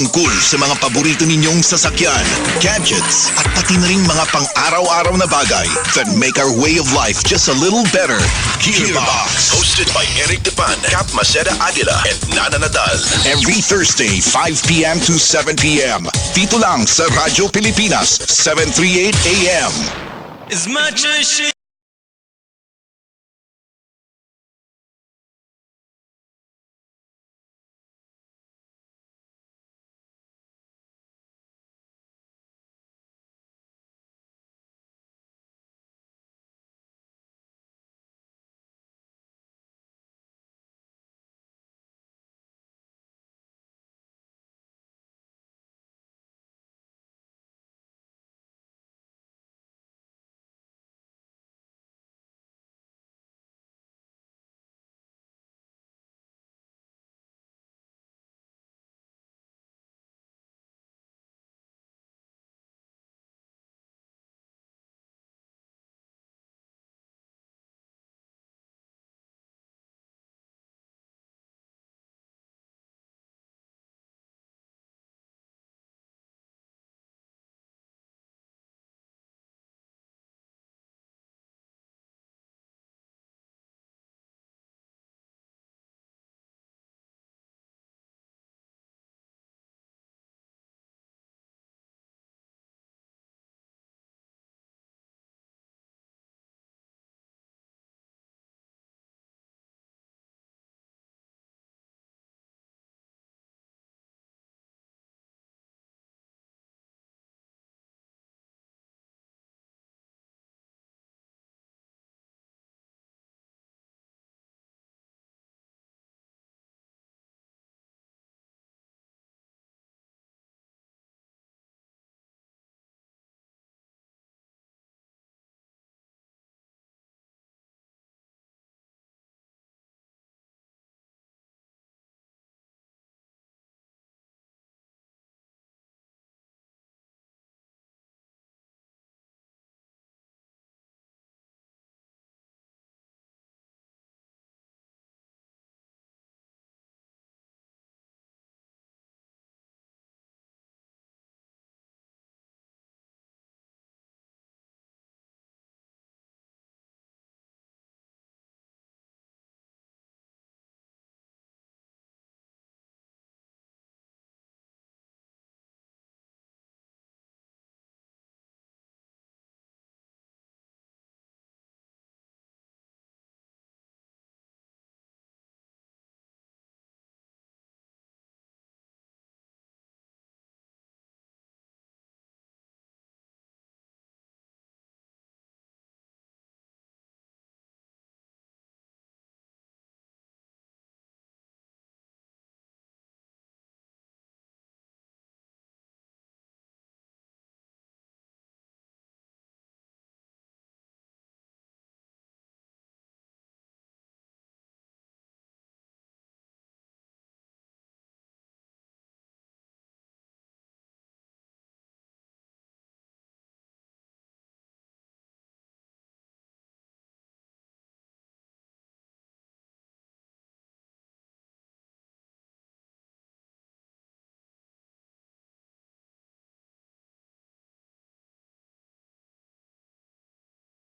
Tungkol sa mga paborito ninyong sasakyan, gadgets, at pati na rin mga pang-araw-araw na bagay that make our way of life just a little better. Gearbox. Hosted by Eric Depan, Cap Maceda Aguila, and Nana Nadal. Every Thursday, 5 p.m. to 7 p.m. Dito lang sa Radyo Pilipinas, 738 AM. As much as she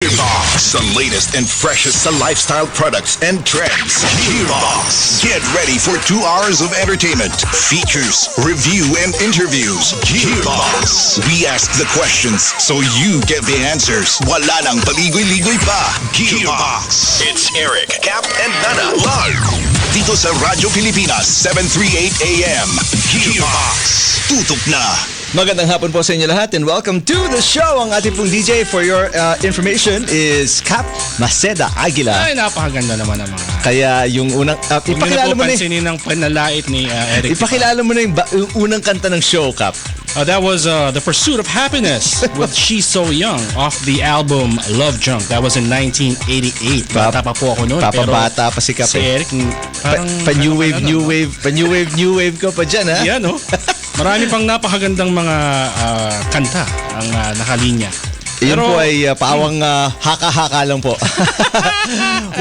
Gearbox, the latest and freshest lifestyle products and trends. Gearbox. Get ready for 2 hours of entertainment, features, review, and interviews. Gearbox. We ask the questions so you get the answers. Wala nang paligoy-ligoy pa. Gearbox. It's Eric, Cap, and Nana live. Dito sa Radyo Pilipinas, 738 AM. Gearbox. Tutok na. Magandang hapon po sa inyo lahat and welcome to the show. Ang ating pong DJ for your information is Cap Maceda Aguila. Ay, napakaganda naman ang mga... Kaya yung unang... ipakilala mo na pansinin ng panalait ni Eric. Ipakilala mo na yung unang kanta ng show, Cap. That was The Pursuit of Happiness with She's So Young off the album Love Junk. That was in 1988. Bata pa po ako noon. Papabata pa si Cap. Si Eric, parang... Pa-new wave ka pa dyan, ha? Yan, no? Marami pang napakagandang mga kanta ang nakalinya. Yun po ay pawang haka-haka lang po.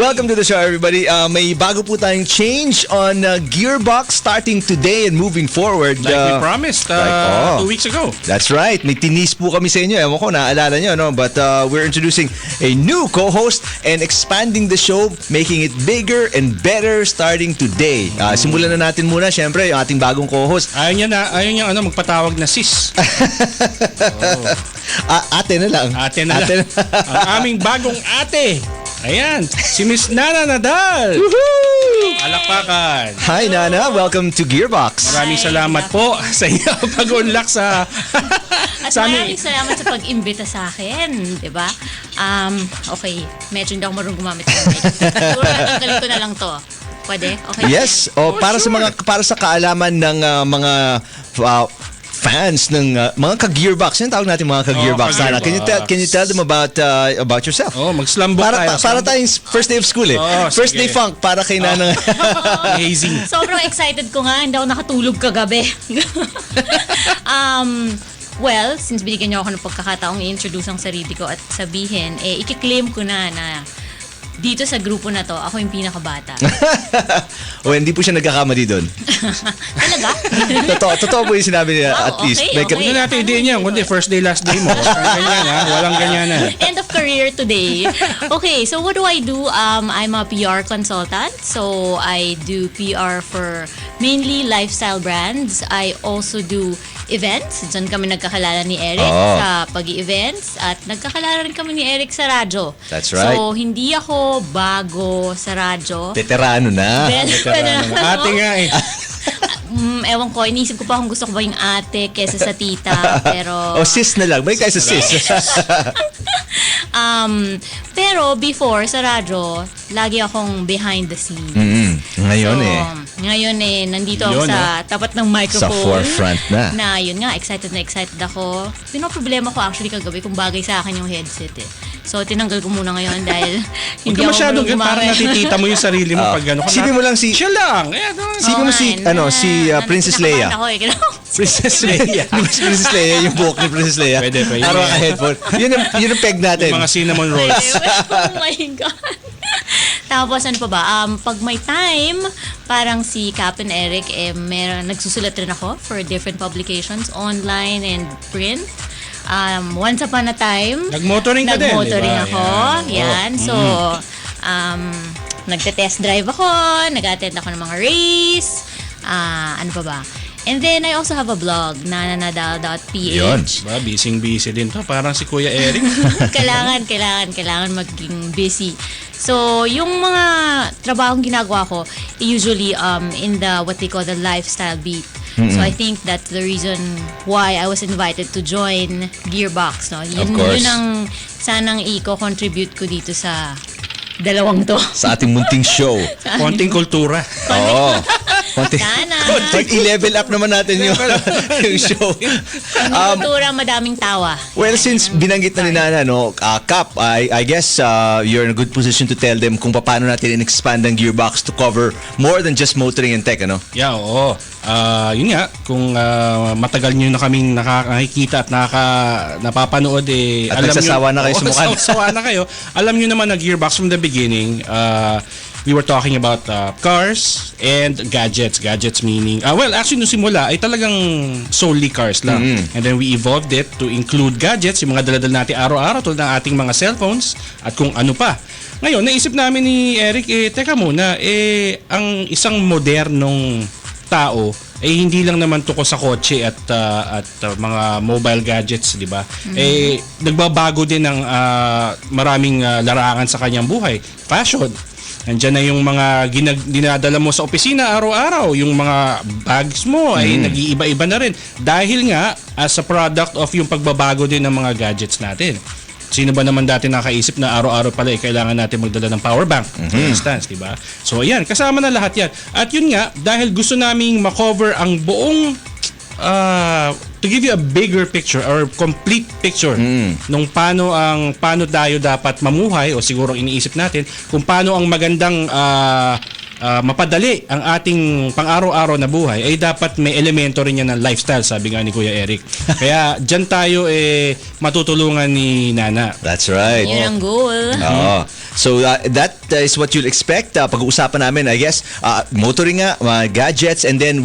Welcome to the show, everybody. May bago po tayong change on Gearbox starting today and moving forward. Like we promised 2 weeks ago. That's right. May tinis po kami sa inyo. Ewan ko, naalala nyo, no? But we're introducing a new co-host and expanding the show, making it bigger and better starting today. Simulan na natin muna, syempre, yung ating bagong co-host. Ayaw niya magpatawag na sis. Ate na lang. Ate na lang. Ang aming bagong ate. Ayan, si Miss Nana Nadal. Woohoo! Alakpakan. Hi, Nana. Welcome to Gearbox. Maraming salamat po sa iyo pag-unlock sa At maraming salamat sa pag-imbita sa akin, di ba? Okay, medyo hindi ako marunong gumamit ng mic. Siguro natanggalin ko na lang to. Pwede? Okay. Yes. Para sa kaalaman ng mga fans ng mga ka-Gearbox. Yan tawag natin mga ka-Gearbox. Sana. Can you tell them about yourself? Mag-slambok tayo. Para tayong first day of school eh. First day funk para kay Nana. Amazing. Sobrang excited ko nga. Hindi ako nakatulog kagabi. Well, since binigyan niyo ako ng pagkakataong i-introduce ang sarili ko at sabihin, i-claim ko na dito sa grupo na to, ako yung pinakabata. Hindi po siya nagkakamali doon. Talaga? Totoo po yung sinabi niya at least. Huwag na natin idein niya. Kundi first day, last day mo. Walang ganyan na. End of career today. Okay, so what do I do? I'm a PR consultant. So I do PR for mainly lifestyle brands. I also do events. Diyan kami nagkakalala ni Eric sa pag-i-events. At nagkakalala rin kami ni Eric sa radyo. That's right. So hindi ako bago sa radyo. Veterano na. Ate nga eh. Ewan ko, iniisip ko pa kung gusto ko ba yung ate kesa sa tita. Pero sis na lang. Balik tayo sa sis. Pero before sa radyo, lagi akong behind the scene. Ngayon nandito ako sa tapat ng microphone. Sa forefront na. Yun nga, excited ako. Pinoproblema ko actually kagabi kung bagay sa akin yung headset eh. So tinanggal ko muna ngayon dahil hindi ako masyadong gumamit. Parang natitita mo yung sarili mo pag gano'n. Sipin mo lang si... Chill lang. Sipin mo si Princess Leia. Princess Leia. Princess Leia, yung buhok ni Princess Leia. Pwede. Araw ka headphone. Yun ang peg natin. Yung mga cinnamon rolls. Oh my God. Tapos ano pa ba? Pag may time, parang si Captain Eric, nagsusulat rin ako for different publications, online and print. Once upon a time, nagmotoring ka din, nagmotoring diba? ako. Yan. So, nagte-test drive ako, nag-attend ako ng mga race, ano pa ba? And then, I also have a blog, nananadal.ph. Yun. Busy din to. Parang si Kuya Eric. Kailangan maging busy. So, yung mga trabahong ginagawa ko, usually in the, what they call the lifestyle beat. So, I think that's the reason why I was invited to join Gearbox. No? Yun ang sanang i-contribute ko dito sa dalawang to. Sa ating munting show. Konting kultura. Sana. I-level up naman natin yung show. Kultura, madaming tawa. Well, since binanggit na ni Nana, Cap, I guess you're in a good position to tell them kung paano natin in-expand ang Gearbox to cover more than just motoring and tech, ano? Yeah, oo. Yun nga, kung matagal nyo na kaming nakakita at napapanood, at nagsasawa na kayo sa mukha. Nagsasawa na kayo. Alam nyo naman na Gearbox from the beginning, we were talking about cars and gadgets. Gadgets meaning, actually, nung simula ay talagang solely cars lang. And then we evolved it to include gadgets, yung mga daladal natin araw-araw tulad ng ating mga cellphones at kung ano pa. Ngayon, naisip namin ni Eric, teka muna, ang isang modernong tao hindi lang naman tuko sa kotse at mga mobile gadgets, di ba? Nagbabago din ng maraming larangan sa kanyang buhay. Fashion. Nandiyan na yung mga dinadala mo sa opisina araw-araw. Yung mga bags mo ay nag-iiba-iba na rin. Dahil nga, as a product of yung pagbabago din ng mga gadgets natin. Sino ba naman dati nakaisip na araw-araw pala kailangan natin magdala ng power bank, for instance, di ba? So, ayan, kasama na lahat yan. At yun nga, dahil gusto naming makover ang buong to give you a bigger picture or complete picture nung paano tayo dapat mamuhay o siguro iniisip natin kung paano ang magandang mapadali ang ating pang-araw-araw na buhay, ay dapat may elemento rin yan ng lifestyle, sabi nga ni Kuya Eric. Kaya dyan tayo matutulungan ni Nana. That's right. Yun ang goal. So that is what you'll expect. Pag-uusapan namin, I guess, motoring nga, gadgets, and then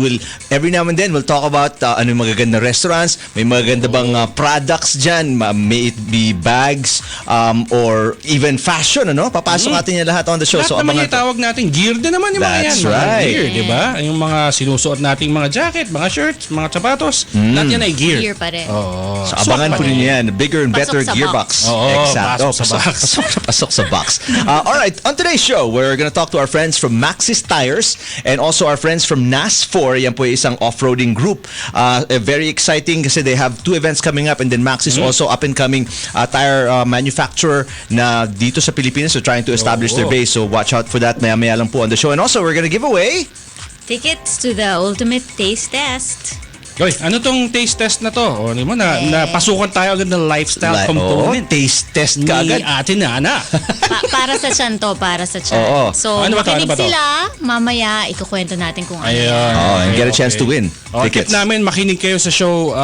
every now and then we'll talk about ano yung magaganda restaurants, may magaganda bang products dyan, may it be bags or even fashion, ano? Papasok natin yan lahat on the show. Lahat so naman yung tawag natin, gear din naman yung mga yan. That's Mga right. gear, di ba? Yung mga sinusuot nating mga jacket, mga shirts, mga sapatos, lahat yan ay gear. Gear pa rin. So abangan po ninyo yan. Bigger and better Pasok sa gearbox. Exacto. pasok sa box. Pasok sa box. All right, on today's show, we're gonna talk to our friends from Maxxis Tires and also our friends from NAS4. Yan po ay isang off-roading group. Very exciting kasi they have 2 events coming up, and then Maxxis also up and coming tire manufacturer na dito sa Pilipinas. So trying to establish their base. So watch out for that maya-maya lang po on the show. And also, we're gonna give away Tickets to the ultimate taste test. Goy, ano tong taste test na to? O, di mo napasukan tayo agad ng lifestyle component. taste test ka Ni agad. Ate Nana. Para sa tiyan to, para sa tiyan. Oo. So, Ano ba to? makinig Ano ba to? sila, mamaya ikukwento natin kung ano. Ayun. And get a chance to win Tip tickets. namin, makinig kayo sa show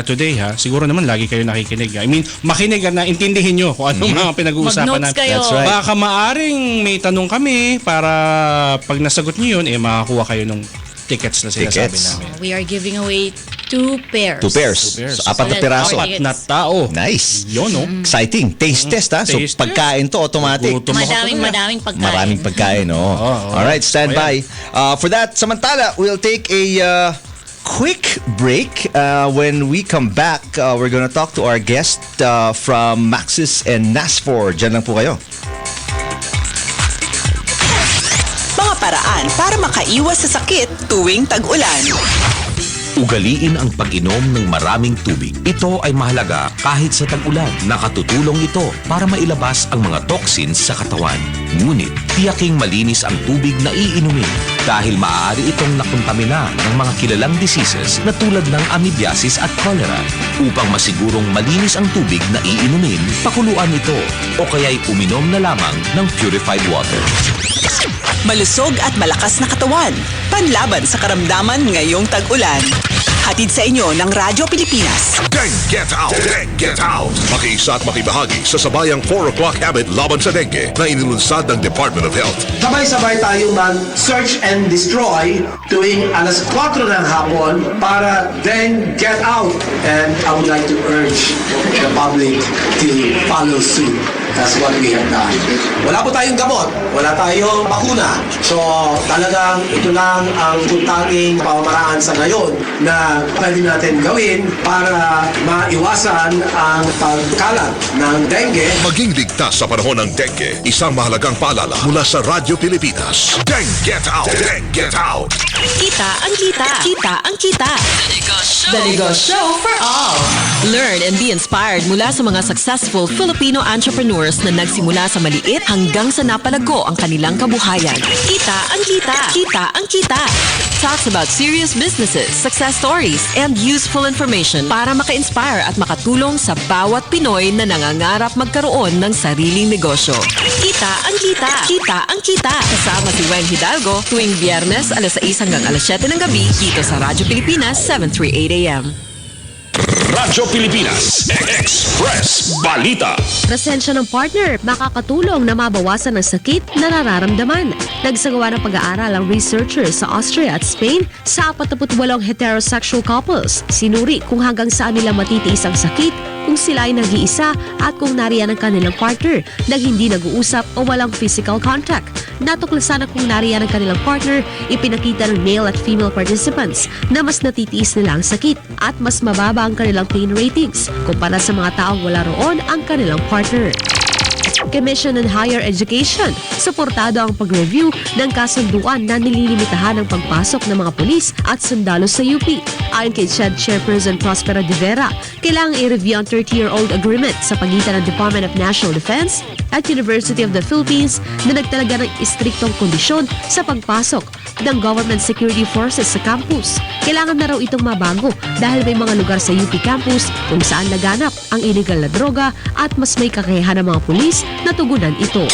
today, ha? Siguro naman lagi kayo nakikinig. I mean, makinig na intindihin nyo kung anong mga pinag-uusapan Mag-notes natin. kayo. That's right. Baka maaring may tanong kami para pag nasagot nyo yun, makakuha kayo ng tickets na sinasabi Tickets. namin. We are giving away 2 pairs. 2 pairs. pairs. So, 4 na So, piraso. okay. Apat na tao. Nice. Yun, no? Exciting. Taste test, ha? So, Taste pagkain to, automatic. Gutom ako talaga. Madaming pagkain. Maraming pagkain, no? Alright, stand by. For that, samantala, we'll take a quick break. When we come back, we're gonna talk to our guest from Maxxis and NAS4. Diyan lang po kayo. Mga paraan para makaiwas sa sakit tuwing tag-ulan. Ugaliin ang pag-inom ng maraming tubig. Ito ay mahalaga kahit sa tag-ulan. Nakatutulong ito para mailabas ang mga toxins sa katawan. Ngunit, tiyaking malinis ang tubig na iinumin dahil maaari itong nakontamina ng mga kilalang diseases na tulad ng amoebiasis at cholera. Upang masigurong malinis ang tubig na iinumin, pakuluan ito o kaya'y uminom na lamang ng purified water. Malusog at malakas na katawan. Panlaban sa karamdaman ngayong tag-ulan. Hatid sa inyo ng Radyo Pilipinas. Dengue Get Out! Dengue Get Out! Makiisa at makibahagi sa sabayang 4 o'clock habit laban sa dengue na inilunsad ng Department of Health. Sabay-sabay tayong mag-search and destroy tuwing alas 4 ng hapon para then get out. And I would like to urge the public to follow suit. That's what we have done. Wala po tayong gamot. Wala tayong bakuna. So talagang ito lang ang tanging pamamaraan sa ngayon na pwede natin gawin para maiwasan ang pagkalat ng dengue. Maging ligtas sa panahon ng dengue, isang mahalagang paalala mula sa Radyo Pilipinas. Dengue Get Out! Dengue Get Out! Kita ang kita. Kita ang kita. The Ligo Show for all. Learn and be inspired mula sa mga successful Filipino entrepreneurs na nagsimula sa maliit hanggang sa napalago ang kanilang kabuhayan. Kita ang kita. Kita ang kita. Talks about serious businesses, success stories, and useful information para maka-inspire at makatulong sa bawat Pinoy na nangangarap magkaroon ng sariling negosyo. Kita ang kita. Kita ang kita. Kasama si Wen Hidalgo tuwing Biyernes alas 6 hanggang alas 7 ng gabi dito sa Radyo Pilipinas 738 AM. Radyo Pilipinas Express Balita. Presensya ng partner makakatulong na mabawasan ang sakit na nararamdaman. Nagsagawa ng pag-aaral ang researchers sa Austria at Spain sa 48 heterosexual couples. Sinuri kung hanggang saan nila matitiis ang sakit kung sila ay nag-iisa at kung nariyan ang kanilang partner na hindi nag-uusap o walang physical contact. Natuklasan na kung nariyan ang kanilang partner, ipinakita ng male at female participants na mas natitiis nila ang sakit at mas mababa ang kanilang pain ratings kumpara sa mga taong wala roon ang kanilang partner. Commission on Higher Education. Suportado ang pag-review ng kasunduan na nililimitahan ang pagpasok ng mga pulis at sundalo sa UP. Ayon kay CHED Chairperson Prospero de Vera, kailangang i-review ang 30-year-old agreement sa pagitan ng Department of National Defense at University of the Philippines na nagtalaga ng istriktong kondisyon sa pagpasok ng government security forces sa campus. Kailangan na raw itong mabago dahil may mga lugar sa UP campus kung saan laganap ang illegal na droga at mas may kakayahan ng mga pulis na tugunan ito.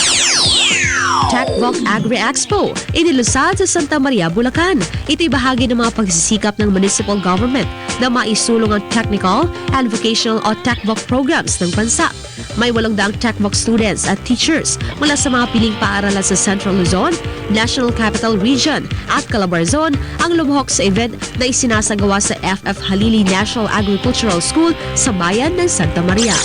TechVoc Agri-Expo inilusad sa Santa Maria, Bulacan. Ito'y bahagi ng mga pagsisikap ng municipal government na maisulong ang technical and vocational o TechVoc programs ng bansa. May 800 TechVoc students at teachers mula sa mga piling paaralan sa Central Luzon, National Capital Region at Calabarzon ang lumuhok sa event na isinasagawa sa FF Halili National Agricultural School sa bayan ng Santa Maria.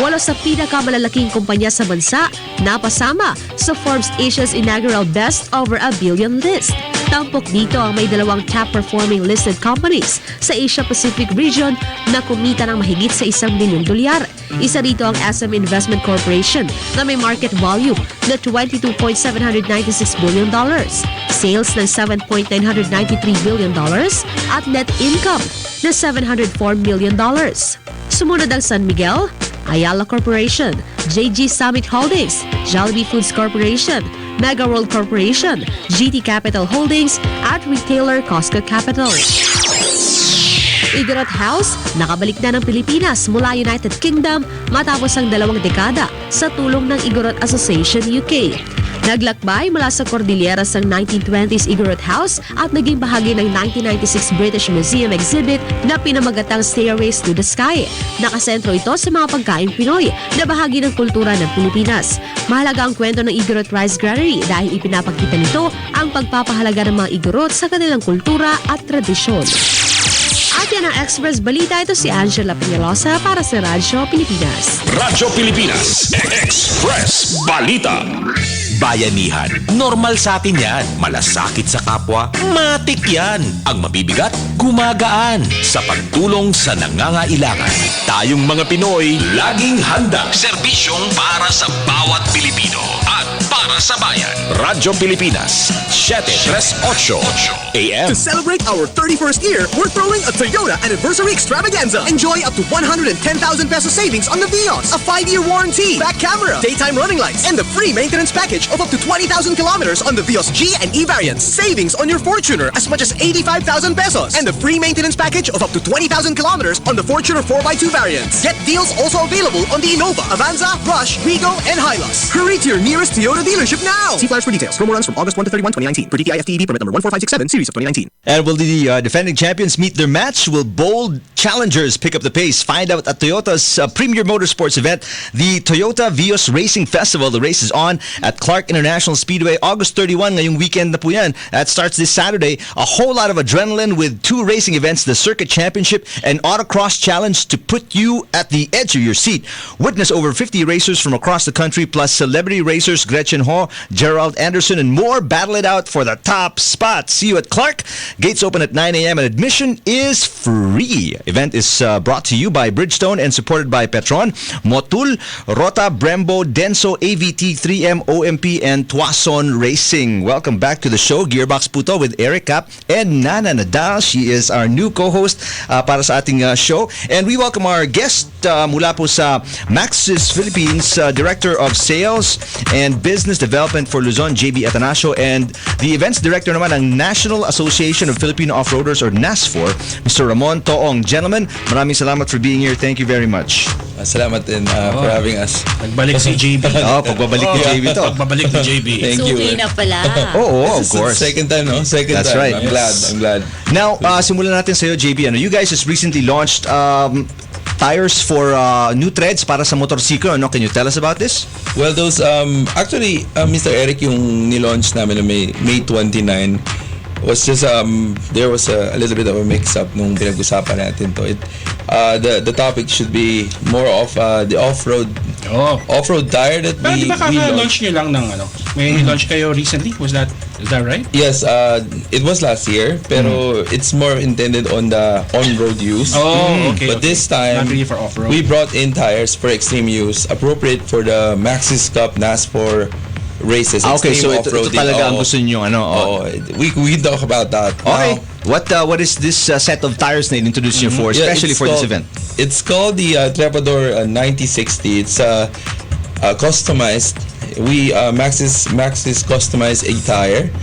8 sa pinakamalalaking kumpanya sa bansa napasama sa Forbes Asia's inaugural Best Over a Billion list. Tampok dito ang may 2 top-performing listed companies sa Asia-Pacific region na kumita ng mahigit sa $1 billion. Isa rito ang SM Investment Corporation na may market value na $22.796 billion, sales ng $7.993 billion at net income na $704 million. Sumunod ang San Miguel, Ayala Corporation, JG Summit Holdings, Jaybee Foods Corporation, Mega World Corporation, GT Capital Holdings at retailer Costco Capital. Igorot House, nakabalik na ng Pilipinas mula United Kingdom matapos ang 2 dekada sa tulong ng Igorot Association UK. Naglakbay mula sa Cordilleras ng 1920s Igorot House at naging bahagi ng 1996 British Museum exhibit na pinamagatang Stairways to the Sky. Nakasentro ito sa mga pagkain Pinoy na bahagi ng kultura ng Pilipinas. Mahalaga ang kwento ng Igorot Rice Granary dahil ipinapakita nito ang pagpapahalaga ng mga Igorot sa kanilang kultura at tradisyon. At yan ang Express Balita. Ito si Angela Peñalosa para sa Radyo Pilipinas. Radyo Pilipinas Express Balita. Bayanihan. Normal sa atin yan. Malasakit sa kapwa, matik yan. Ang mabibigat, gumagaan. Sa pagtulong sa nangangailangan. Tayong mga Pinoy, laging handa. Serbisyong para sa bawat Pilipino. At para sa bayan. Radyo Pilipinas, 738 AM. To celebrate our 31st year, we're throwing a Toyota Anniversary Extravaganza. Enjoy up to 110,000 peso savings on the Vios, a 5-year warranty, back camera, daytime running lights, and the free maintenance package of up to 20,000 kilometers on the Vios G and E variants. Savings on your Fortuner as much as 85,000 pesos, and the free maintenance package of up to 20,000 kilometers on the Fortuner 4x2 variants. Get deals also available on the Innova, Avanza, Rush, Vigo, and Hilux. Hurry to your nearest Toyota dealership now. See flyers for details. Promo runs from August 1 to 31, 2019. Per DTI FTEB permit number 14567, series of 2019. And will the defending champions meet their match? Will bold challengers pick up the pace? Find out at Toyota's premier motorsports event, the Toyota Vios Racing Festival. The race is on at Clark International Speedway, August 31. Ngayong weekend na po yan. That starts this Saturday. A whole lot of adrenaline with 2 racing events, the Circuit Championship and Autocross Challenge to put you at the edge of your seat. Witness over 50 racers from across the country plus celebrity racers Gretchen Ho, Gerald Anderson, and more battle it out for the top spot. See you at Clark. Gates open at 9 a.m. and admission is free. Event is brought to you by Bridgestone and supported by Petron, Motul, Rota, Brembo, Denso, AVT, 3M, OMP, and Tuason Racing. Welcome back to the show. Gearbox Puto with Eric Cap and Nana Nadal. She is our new co-host para sa ating show. And we welcome our guest mula po sa Maxxis Philippines, Director of Sales and Business Development for Luzon, Jaybee Atanacio, and the Events Director naman ng National Association of Filipino Off-Roaders or NASFOR, Mr. Ramon Toong. Gentlemen, maraming salamat for being here. Thank you very much. Salamat din for having us. Nagbalik si JB. Pagbabalik ni JB to. Pagbabalik ni JB. Thank you. Suki na pala. Of course. Second time, no? Second That's time. right. I'm glad. Now, simulan natin sa'yo, JB. You guys just recently launched tires for new treads para sa motorsiklo. No? Can you tell us about this? Well, those, actually, Mr. Eric, yung nilaunch namin na May 29, was just there was a little bit of a mix-up nung pinag-usapan natin to. The topic should be more of the off-road tire that Pero we launch nyo lang ng may launch kayo recently? Is that right? Yes, it was last year, pero it's more intended on the on-road use. Okay. But this time, not really for off-road. we brought in tires for extreme use, appropriate for the Maxxis Cup, NASFOR races. Okay, so ito off-roading. talaga ang gusto nyo. We talk about that. Okay. What is this set of tires na introduce nyo for, especially for this event? It's called the Trepador 9060. It's customized. We Maxxis customized a tire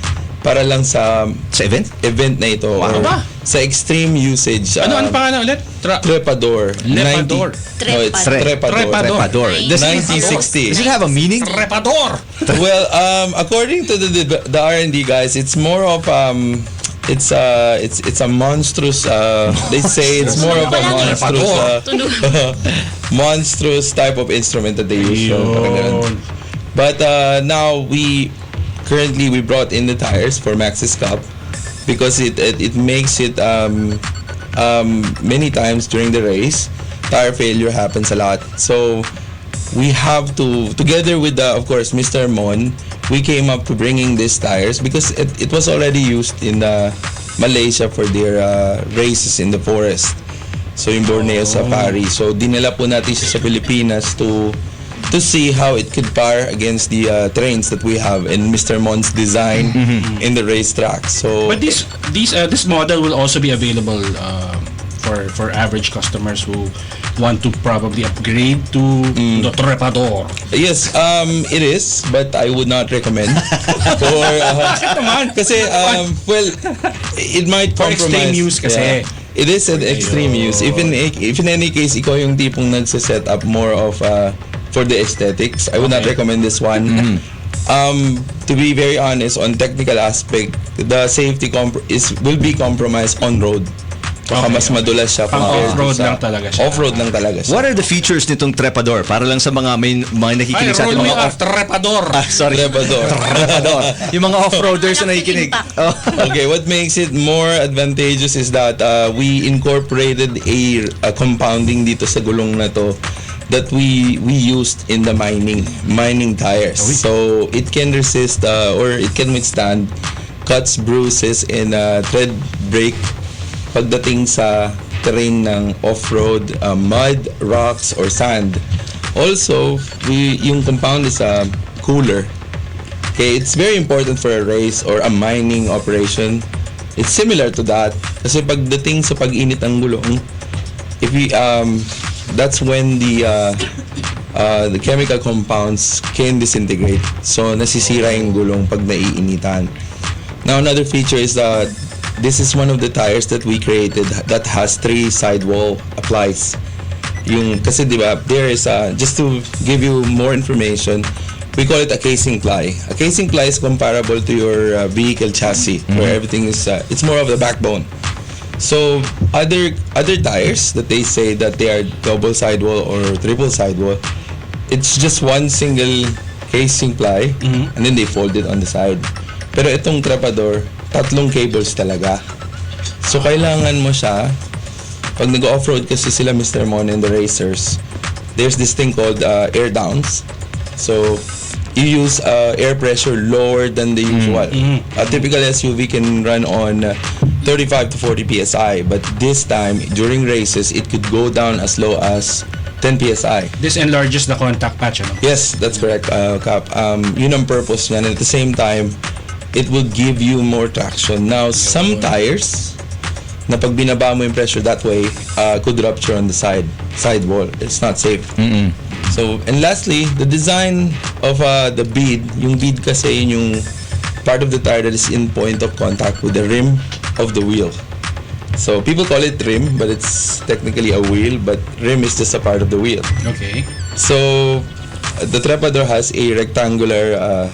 para lang sa event na ito. Wow. Or sa extreme usage. Ano pangalan ulit? Trepador. Lepador. No, it's Trepador. Does 1960. it have a meaning? Trepador. Well, according to the R&D guys, it's more of it's a monstrous. They say it's more of a monstrous type of instrument that they use. But now we brought in the tires for Maxxis Cup because it makes it many times during the race tire failure happens a lot. So we have to, together with of course Mr. Mon, we came up to bringing these tires because it was already used in Malaysia for their races in the forest. So yung Borneo Safari. So dinala po natin siya sa Pilipinas to see how it could par against the terrains that we have in Mr. Mon's design in the racetrack. So, but this model will also be available for average customers who want to probably upgrade to the Trepador. Yes, it is, but I would not recommend. Kasi well, it might compromise. For extreme use kasi. Yeah. It is an extreme use. If in any case, ikaw yung tipong nagsiset up more of for the aesthetics, I would not recommend this one. To be very honest, on technical aspect, the safety will be compromised on road. Baka mas madulas siya off-road lang talaga siya. Off-road lang talaga siya. What are the features nitong Trepador? Para lang sa mga nakikinig sa ating mga Trepador. Trepador. Yung mga off-roaders na nakikinig. Okay, what makes it more advantageous is that we incorporated a compounding dito sa gulong na to that we used in the mining tires. So it can resist or it can withstand cuts, bruises, and tread break pagdating sa terrain ng off-road, mud, rocks, or sand. Also, yung compound is cooler. Okay, it's very important for a race or a mining operation. It's similar to that kasi pagdating sa pag-init ng gulong, that's when the chemical compounds can disintegrate. So nasisira yung gulong pag naiinitan. Now another feature is that this is one of the tires that we created that has 3 sidewall applies. Kasi diba, there is just to give you more information, we call it a casing ply. A casing ply is comparable to your vehicle chassis, where everything is it's more of the backbone. So other tires that they say that they are double sidewall or triple sidewall, it's just one single casing ply and then they fold it on the side. Pero itong Trepador, 3 cables talaga. So kailangan mo siya pag nag-off-road kasi sila Mr. Mon and the racers. There's this thing called air downs. So you use air pressure lower than the usual. A typical SUV can run on 35 to 40 psi, but this time during races it could go down as low as 10 psi. This enlarges the contact patch, ano? Yes, that's correct, Cap. Yun ang purpose niyan. At the same time, it will give you more traction. Now, some tires na pag binaba mo yung pressure that way could rupture on the sidewall. It's not safe. So, and lastly, the design of the bead. Yung bead kasi yun yung part of the tire that is in point of contact with the rim of the wheel. So people call it rim, but it's technically a wheel, but rim is just a part of the wheel. Okay. So the Trepador has a rectangular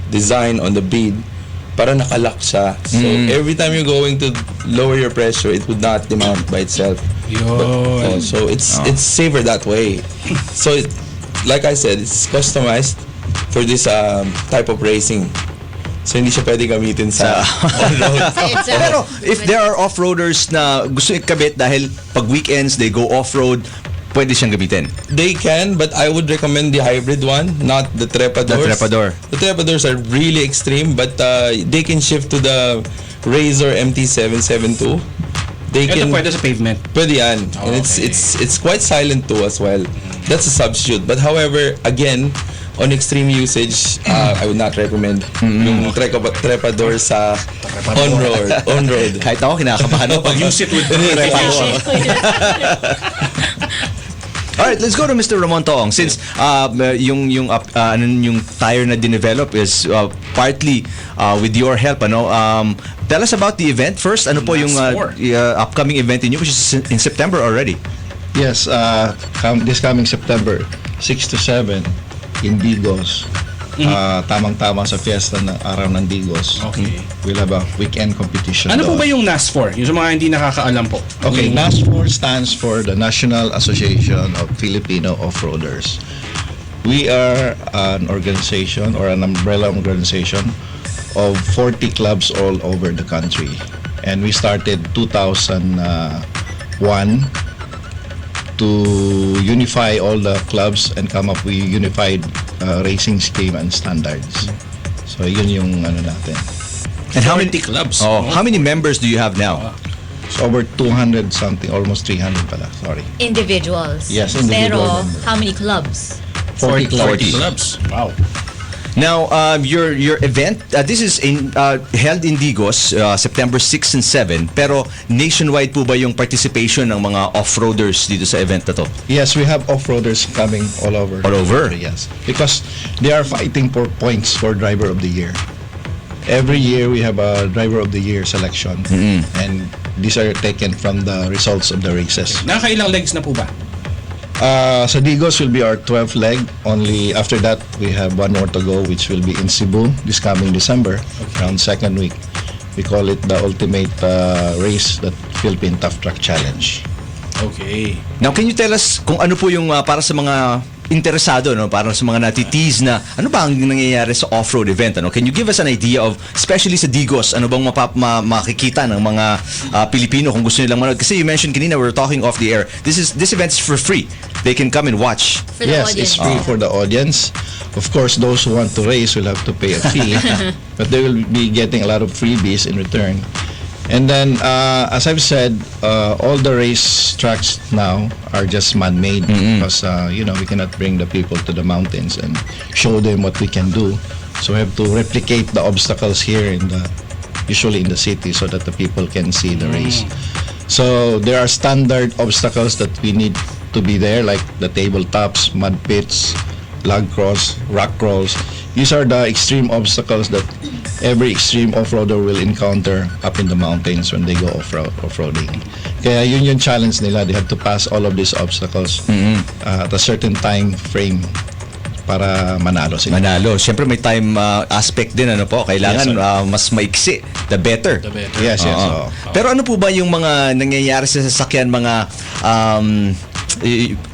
design on the bead para nakalock siya. So every time you're going to lower your pressure, it would not demount by itself. So it's safer that way. So like I said, it's customized for this type of racing. So hindi siya pwede gamitin sa on-road. Pero if there are off-roaders na gusto ikabit dahil pag weekends they go off-road, pwede siyang gamitin. They can, but I would recommend the hybrid one, not the Trepadors. The Trepadors are really extreme, but they can shift to the Razor MT772. Ito pwede sa pavement. Pwede yan. And it's quite silent too as well. That's a substitute. But however, again, on extreme usage, I would not recommend yung Trepador sa on-road. Kahit ako kinakabahan ako pag use it with Trepador. Alright, let's go to Mr. Ramon Toong. Since yung tire na dinevelop is partly with your help, tell us about the event first. Ano po yung upcoming event niyo, which is in September already? Yes, this coming September 6 to 7 in Digos. Tamang-tama sa fiesta ng araw ng Digos. Okay. We'll have a weekend competition. Ano po doon. ba yung NAS4? Yung sa mga hindi nakakaalam po. Okay, NAS4 stands for the National Association of Filipino Off-Roaders. We are an organization or an umbrella organization of 40 clubs all over the country. And we started 2001 to unify all the clubs and come up with unified racing scheme and standards. So yun yung natin. And how many clubs? How many members do you have now? It's over 200 something, almost 300 pala, sorry. Individuals. Yes, individual Pero members. how many clubs? 40 clubs. Wow. Now, your event, this is held in Digos, September 6 and 7. Pero nationwide po ba yung participation ng mga off-roaders dito sa event na to? Yes, we have off-roaders coming all over. All over? Yes. Because they are fighting for points for Driver of the Year. Every year we have a Driver of the Year selection. And these are taken from the results of the races. Nakailang legs na po ba? Sa Digos will be our 12th leg. Only after that, we have one more to go, which will be in Cebu this coming December, around second week. We call it the ultimate race, the Philippine Tough Track Challenge. Okay. Now, can you tell us kung ano po yung para sa mga interesado, para sa mga natitease na ano ba ang nangyayari sa off-road event? Can you give us an idea of, especially sa Digos, ano bang makikita ng mga Pilipino kung gusto nilang manood? Kasi you mentioned kanina, we were talking off the air, this event is for free. They can come and watch. For the audience. It's free for the audience. Of course, those who want to race will have to pay a fee, but they will be getting a lot of freebies in return. And then, as I've said, all the race tracks now are just man-made because, we cannot bring the people to the mountains and show them what we can do. So we have to replicate the obstacles here usually in the city so that the people can see the race. So there are standard obstacles that we need to be there, like the tabletops, mud pits, log crawls, rock crawls. These are the extreme obstacles that every extreme off-roader will encounter up in the mountains when they go off-roading. Kaya yun yung challenge nila. They have to pass all of these obstacles at a certain time frame para manalo sila. Manalo. Siyempre may time aspect din, Kailangan mas maiksi. The better. Yes. Pero ano po ba yung mga nangyayari sa sasakyan, mga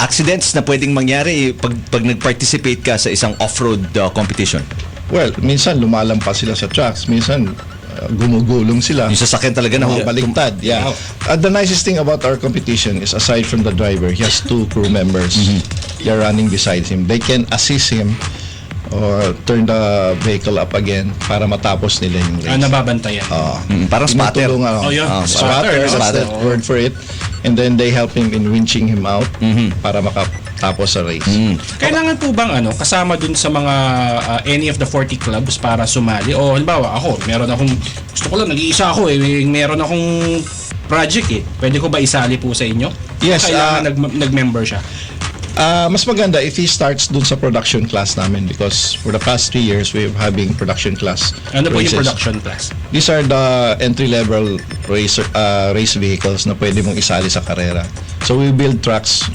accidents na pwedeng mangyari pag nag-participate ka sa isang off-road competition? Well, minsan lumalampas sila sa tracks, minsan gumugulong sila. Yung sasakyan talaga na baliktad. Yeah. The nicest thing about our competition is, aside from the driver, he has two crew members. They're running beside him. They can assist him or turn the vehicle up again para matapos nila yung race. Nababantayan. Parang spotter. Spotter, that's the word for it. And then they help him in winching him out para makatapos sa race. Kailangan po bang kasama dun sa mga any of the 40 clubs para sumali? O halimbawa ako, gusto ko lang, nag-iisa ako meron akong project Pwede ko ba isali po sa inyo? Yes. Kailangan nag-member siya? Mas maganda if he starts dun sa production class namin, because for the past 3 years we're having production class. Ano po races. yung production class? These are the entry-level race vehicles na pwede mong isali sa karera. So we build trucks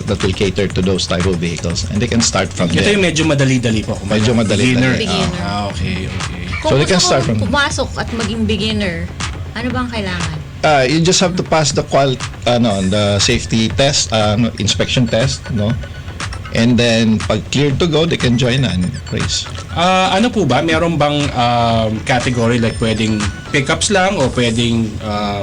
that will cater to those type of vehicles, and they can start from there. Ito yung medyo madali-dali po. Medyo madali-dali. Beginner. Okay. Kung So they can gusto start kong from pumasok at maging beginner, ano bang kailangan? You just have to pass the the safety test, inspection test, and then pag cleared to go, they can join and race. Ano po ba? Meron bang category like pwedeng pickups lang o pwedeng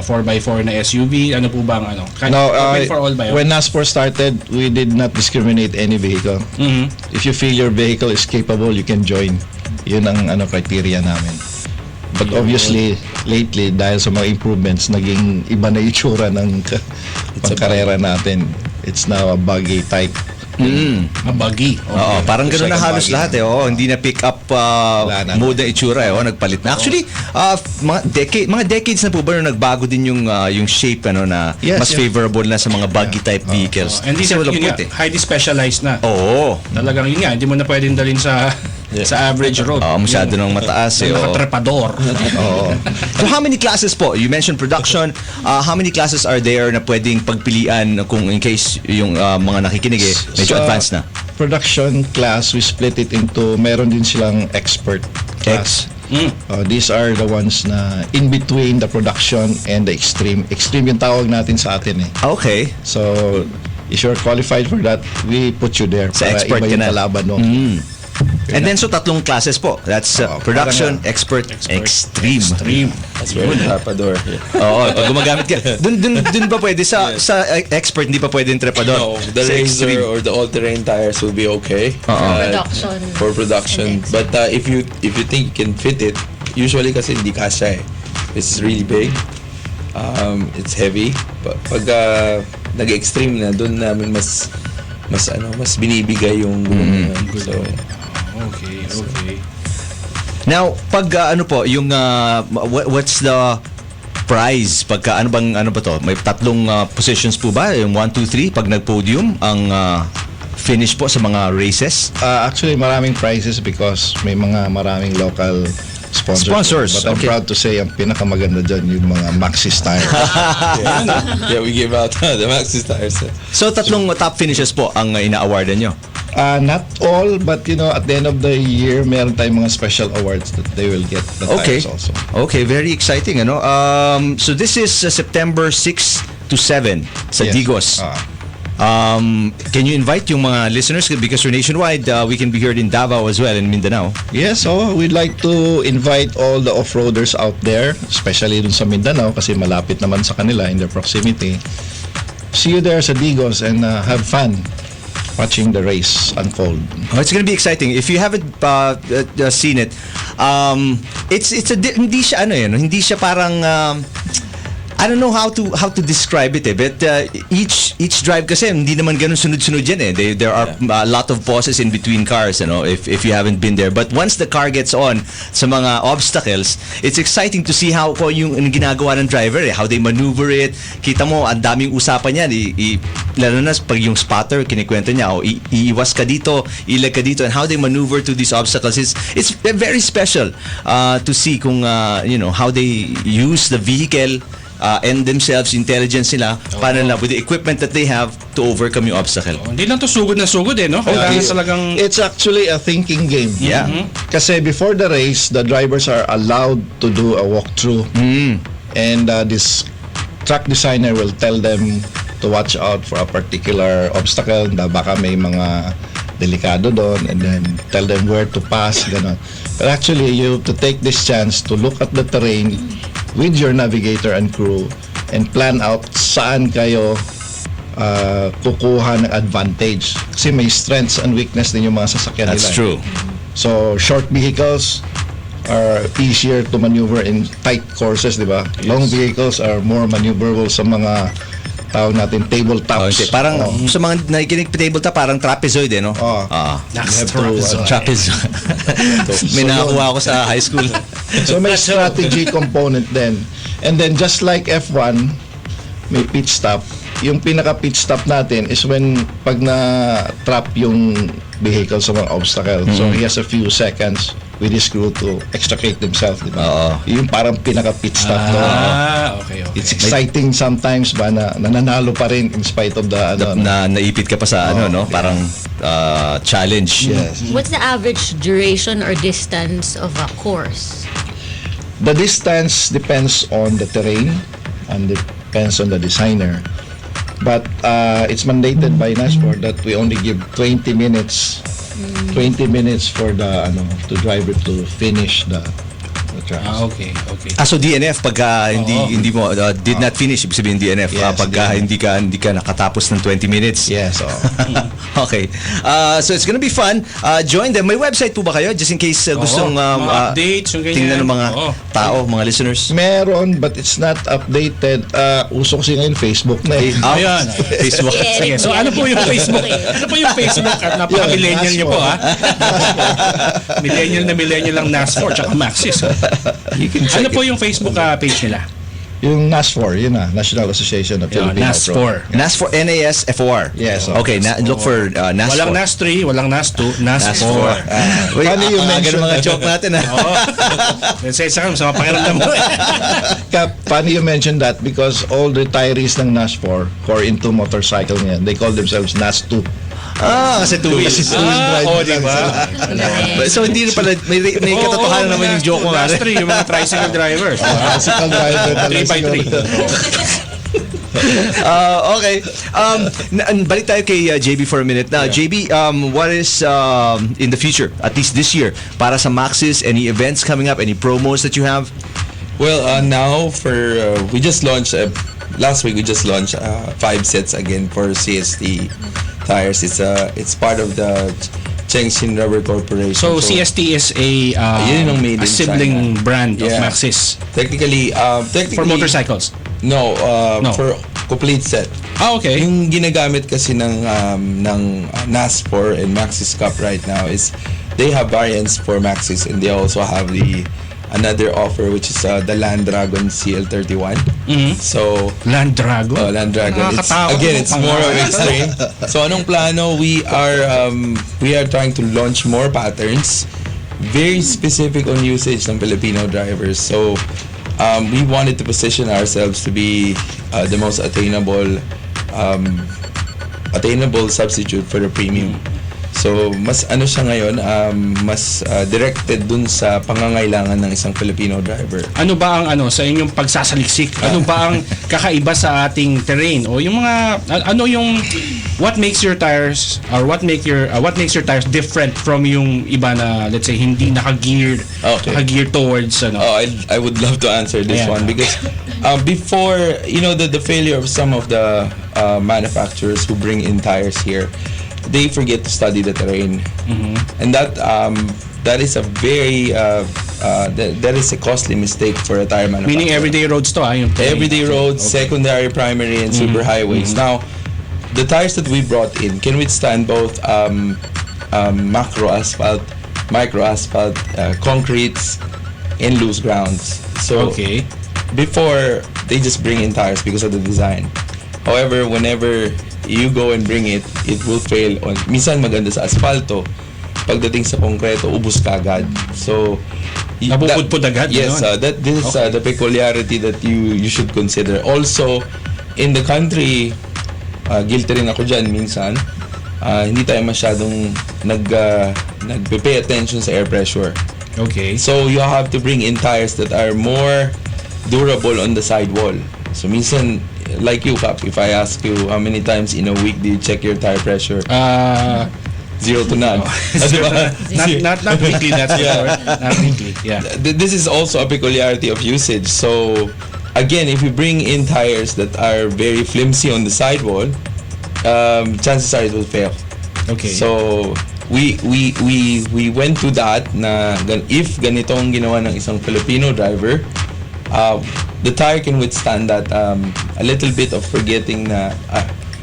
4x4 na SUV? Ano po bang open for all ba yun? When NASPOR started, we did not discriminate any vehicle. If you feel your vehicle is capable, you can join. Yun ang criteria namin. But obviously, lately, dahil sa mga improvements, naging iba na itsura ng pangkarera natin. It's now a buggy type Mabagi. Oo, parang gano'n na Second halos buggy lahat na. hindi na pick up Wala na. mode ng itsura nagpalit na. Actually, mga decades na po ba nung nagbago din yung shape na Yes, mas yeah. favorable na sa mga buggy type vehicles. And Kasi walang yun point nga, highly specialized na. Oo. Talagang yun nga, hindi mo na pwedeng dalhin sa average road. Masyado nang mataas Nakatrepador. Oo. So how many classes po? You mentioned production. How many classes are there na pwedeng pagpilian kung in case yung mga nakikinig medyo Sa advanced na? Production class, we split it into, meron din silang expert class. These are the ones na in between the production and the extreme. Extreme yung tawag natin sa atin Okay. So, if you're qualified for that, we put you there. Sa expert iba ka yung na. kalaban mo. And then so tatlong classes po. That's production, expert, extreme. That's very trepador. Oo, pag gumagamit ka. Dun ba pwede sa expert hindi pa pwede yung trepador? No, the Sa razor extreme. or the all-terrain tires will be okay. Production. For production. But if you think you can fit it, usually kasi hindi kasya It's really big. It's heavy. Pag nag-extreme na, doon namin mas binibigay yung So, Okay. Now, pag yung what's the prize pagka ano ba to? May tatlong positions po ba? Yung 1, 2, 3 pag nag-podium ang finish po sa mga races? Actually, maraming prizes because may maraming local sponsors. But I'm okay. proud to say, ang pinakamaganda dyan yung mga Maxxis tires. yeah, we give out the Maxxis tires. So tatlong top finishes po ang ina-awardan nyo? Not all, but at the end of the year, meron tayong mga special awards that they will get the tires also. Okay, very exciting so this is September 6 to 7 sa Yes. Digos. Can you invite yung mga listeners because we're nationwide, we can be heard in Davao as well in Mindanao. Yes, so we'd like to invite all the off-roaders out there, especially dun sa Mindanao kasi malapit naman sa kanila in their proximity. See you there sa Digos and have fun watching the race unfold. It's gonna be exciting. If you haven't seen it, hindi siya parang I don't know how to describe it but each drive kasi hindi naman ganun sunod-sunod yan there are a lot of pauses in between cars if you haven't been there, but once the car gets on sa mga obstacles, it's exciting to see how yung ginagawa ng driver how they maneuver it. Kita mo ang daming usapan yan lalo na pag yung spotter kinikwento niya iiwas ka dito, ilag ka dito, and how they maneuver to these obstacles. It's very special to see kung how they use the vehicle and themselves, intelligence nila para na with the equipment that they have to overcome yung obstacle. Hindi lang to sugod na sugod no? Kailangan talagang It's actually a thinking game. Yeah. Kasi before the race, the drivers are allowed to do a walkthrough. And this track designer will tell them to watch out for a particular obstacle na baka may mga delikado doon, and then tell them where to pass, gano'n. But actually, you have to take this chance to look at the terrain with your navigator and crew and plan out saan kayo kukuha ng advantage. Kasi may strengths and weakness din yung mga sasakyan nila. That's true. So, short vehicles are easier to maneuver in tight courses, di ba? Long vehicles are more maneuverable sa mga tawag natin tabletops. Parang sa mga nakikinig tabletop parang trapezoid no? Trapezoid. May nakakuha ako sa high school. So may strategy component din. And then just like F1, may pit stop. Yung pinaka pit stop natin is when pag na-trap yung vehicle sa mga obstacle. So he has a few seconds with his crew to extricate themselves, di ba? Yung parang pinaka pit stop okay. It's exciting sometimes ba na nananalo pa rin in spite of the naipit ka pa sa parang challenge. Yes. What's the average duration or distance of a course? The distance depends on the terrain and depends on the designer. But it's mandated by NASPOR that we only give 20 minutes for the driver to finish the Okay. So DNF pagka hindi mo did not finish, ibig sabihin DNF. Yes, Pagka hindi ka nakatapos ng 20 minutes. Yes. Okay. So it's gonna be fun. Join them. May website po ba kayo? Just in case gustong mga updates, yung ganyan. tingnan ng mga tao, mga listeners. Meron, but it's not updated. Uso kasi ngayon Facebook na eh. Ayan. Facebook. Sige, so ano po yung Facebook? Ano po yung Facebook? At napaka-millennial niyo po, ha? Millennial lang NAS4 tsaka Maxxis. Ano po yung Facebook page nila? Yung NASFOR, yun na, National Association of Filipino NAS4. NAS4, NASFOR. Yes. Okay, look for NAS4. Walang NAS3, walang NAS2, NAS4. Paano yung mention mga joke natin? Sa mga pakiramdam mo. Paano you mention that? Because all retirees ng NAS4 who are into motorcycle ngayon, they call themselves NAS2. Kasi two wheels. Diba? So hindi na pala, may katotohanan naman yung joke mo. NAS3, yung mga tricycle drivers. Tricycle driver. 3x3. Okay. Balik tayo kay Jaybee for a minute. Now, Jaybee, what is in the future, at least this year, para sa Maxxis? Any events coming up? Any promos that you have? Well, now we just launched last week. We just launched 5 sets again for CST tires. It's part of the Chengxin Rubber Corporation. So CST is a sibling brand of Maxxis. Technically, for motorcycles. No, for complete set. Okay. Yung ginagamit kasi ng NAS4 and Maxxis Cup right now is they have variants for Maxxis, and they also have another offer, which is the Land Dragon CL31. So Land Dragon. It's more of extreme. So anong plano? We are trying to launch more patterns, very specific on usage ng Filipino drivers. So we wanted to position ourselves to be the most attainable substitute for the premium. So, mas siya ngayon, mas directed dun sa pangangailangan ng isang Filipino driver. Ano ba ang sa inyong pagsasaliksik? Ano ba ang kakaiba sa ating terrain? O yung mga what makes your tires tires different from yung iba na, let's say, hindi naka-geared towards I would love to answer this one because before, the failure of some of the manufacturers who bring in tires here, they forget to study the terrain, and that is a very that is a costly mistake for a tire manufacturer. Meaning everyday roads to yung everyday roads, secondary, primary, and super highways. Now, the tires that we brought in can withstand both macro asphalt, micro asphalt, concretes, and loose grounds. So before, they just bring in tires because of the design. However, whenever you go and bring it will fail on. Minsan maganda sa asfalto, pagdating sa konkreto, ubos kagad. So, nabubudpud agad. Yes, this is the peculiarity that you should consider. Also, in the country, guilty rin ako dyan minsan, hindi tayo masyadong nagpe-pay attention sa air pressure. Okay. So, you have to bring in tires that are more durable on the sidewall. So, minsan, like you, Kap, if I ask you how many times in a week do you check your tire pressure? 0 to none. Not weekly, that's not weekly. Yeah. This is also a peculiarity of usage. So, again, if you bring in tires that are very flimsy on the sidewall, chances are it will fail. Okay. So, we went to that na if ganitong ginawa ng isang Filipino driver, the tire can withstand that a little bit of forgetting na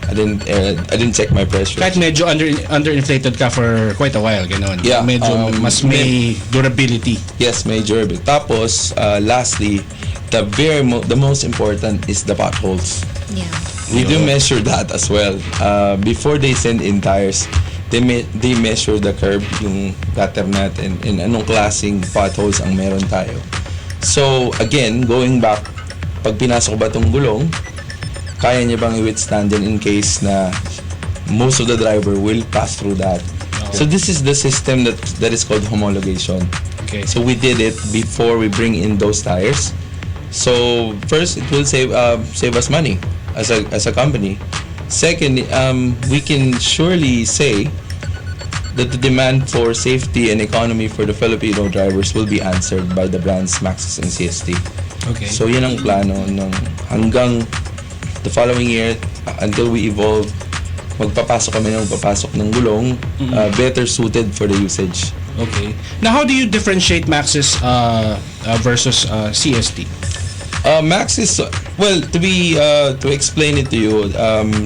I didn't check my pressure. Kahit medyo underinflated ka for quite a while, gano'n. Yeah, medyo mas may durability. Yes, may durability. Tapos lastly, the most important is the potholes. Yeah. We do measure that as well. Before they send in tires, they measure the curb, yung gutter natin, and anong klaseng potholes ang meron tayo. So, again, going back, pag pinasok ba itong gulong, kaya niya bang i-withstand yan in case na most of the driver will pass through that. Okay. So, this is the system that is called homologation. Okay. So, we did it before we bring in those tires. So, first, it will save us money as a company. Second, we can surely say that the demand for safety and economy for the Filipino drivers will be answered by the brands Maxxis and CST. Okay. So yun ang plano hanggang the following year until we evolve. Magpapasok ng gulong better suited for the usage. Okay. Now, how do you differentiate Maxxis versus CST? Maxxis, well, to explain it to you,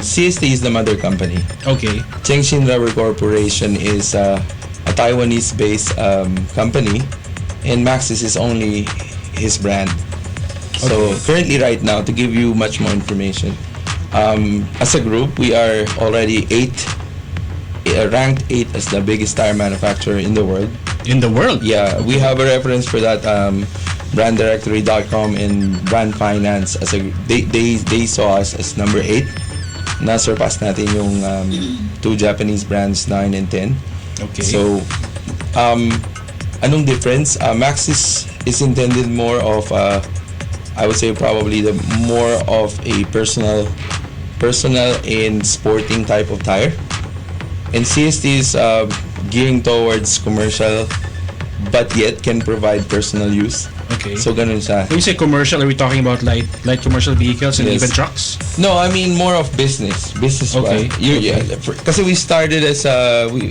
CST is the mother company. Okay. Chengshin Rubber Corporation is a Taiwanese-based company, and Maxxis is only his brand. So currently, right now, to give you much more information, as a group, we are already ranked 8 as the biggest tire manufacturer in the world. In the world? Yeah, we have a reference for that. Branddirectory.com and Brand Finance they saw us as number 8. Na-surpass natin yung 2 Japanese brands, 9 and 10. Okay. So, anong difference? Maxxis is intended more of I would say probably the more of a personal and sporting type of tire. And CST is gearing towards commercial but yet can provide personal use. Okay. So ganun siya. When you say commercial, are we talking about light commercial vehicles and Yes. even trucks? No, I mean more of business. Okay. Kasi we started as 20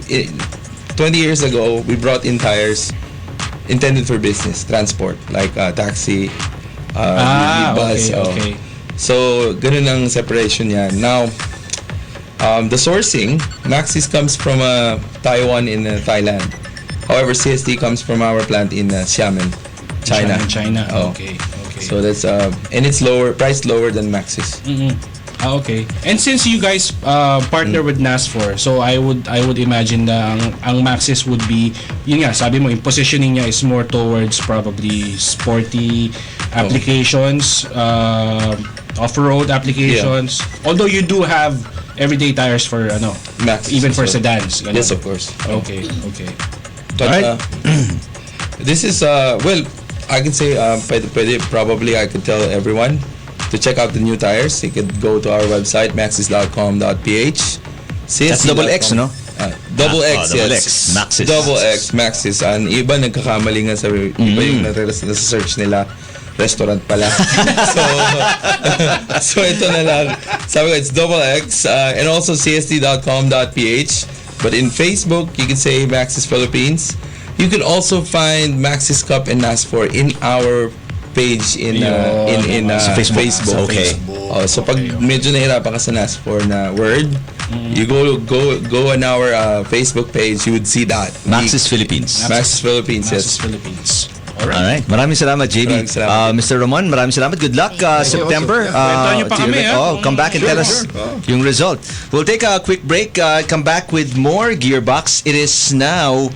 years ago, we brought in tires intended for business, transport, like taxi, bus. Okay. So, ganun ang separation niya. Now, the sourcing, Maxxis comes from Taiwan in Thailand. However, CST comes from our plant in Xiamen, China. China. Oh. Okay. So that's and it's priced lower than Maxxis. Okay. And since you guys partner with NAS4, so I would imagine na ang Maxxis would be, yun nga, sabi mo, yung positioning niya is more towards probably sporty applications, off-road applications. Yeah. Although you do have everyday tires for Maxxis, even for sedans. Ganun. Yes, of course. Okay. But this is well, I can say probably I could tell everyone to check out the new tires. You could go to our website maxxis.com.ph. That's double X, no? Double X, double yes. X, Maxxis. Double X, Maxxis. Iba nagkakamali nga sa iba yung nasa-search nila. Restaurant pala. so ito na lang. Sabi ko, it's double X and also csd.com.ph. But in Facebook, you can say Maxxis Philippines. You can also find Maxxis Cup and NAS4 in our page in Facebook. Okay. So pag medyo nahirapan ka sa NAS4 na word, you go on our Facebook page, you would see that. Maxxis Philippines. Maxxis Philippines, yes. Maxxis Philippines. Alright. Maraming salamat, Jaybee. Mr. Ramon, maraming salamat. Good luck September. Come back and tell us yung result. We'll take a quick break. Come back with more Gearbox. It is now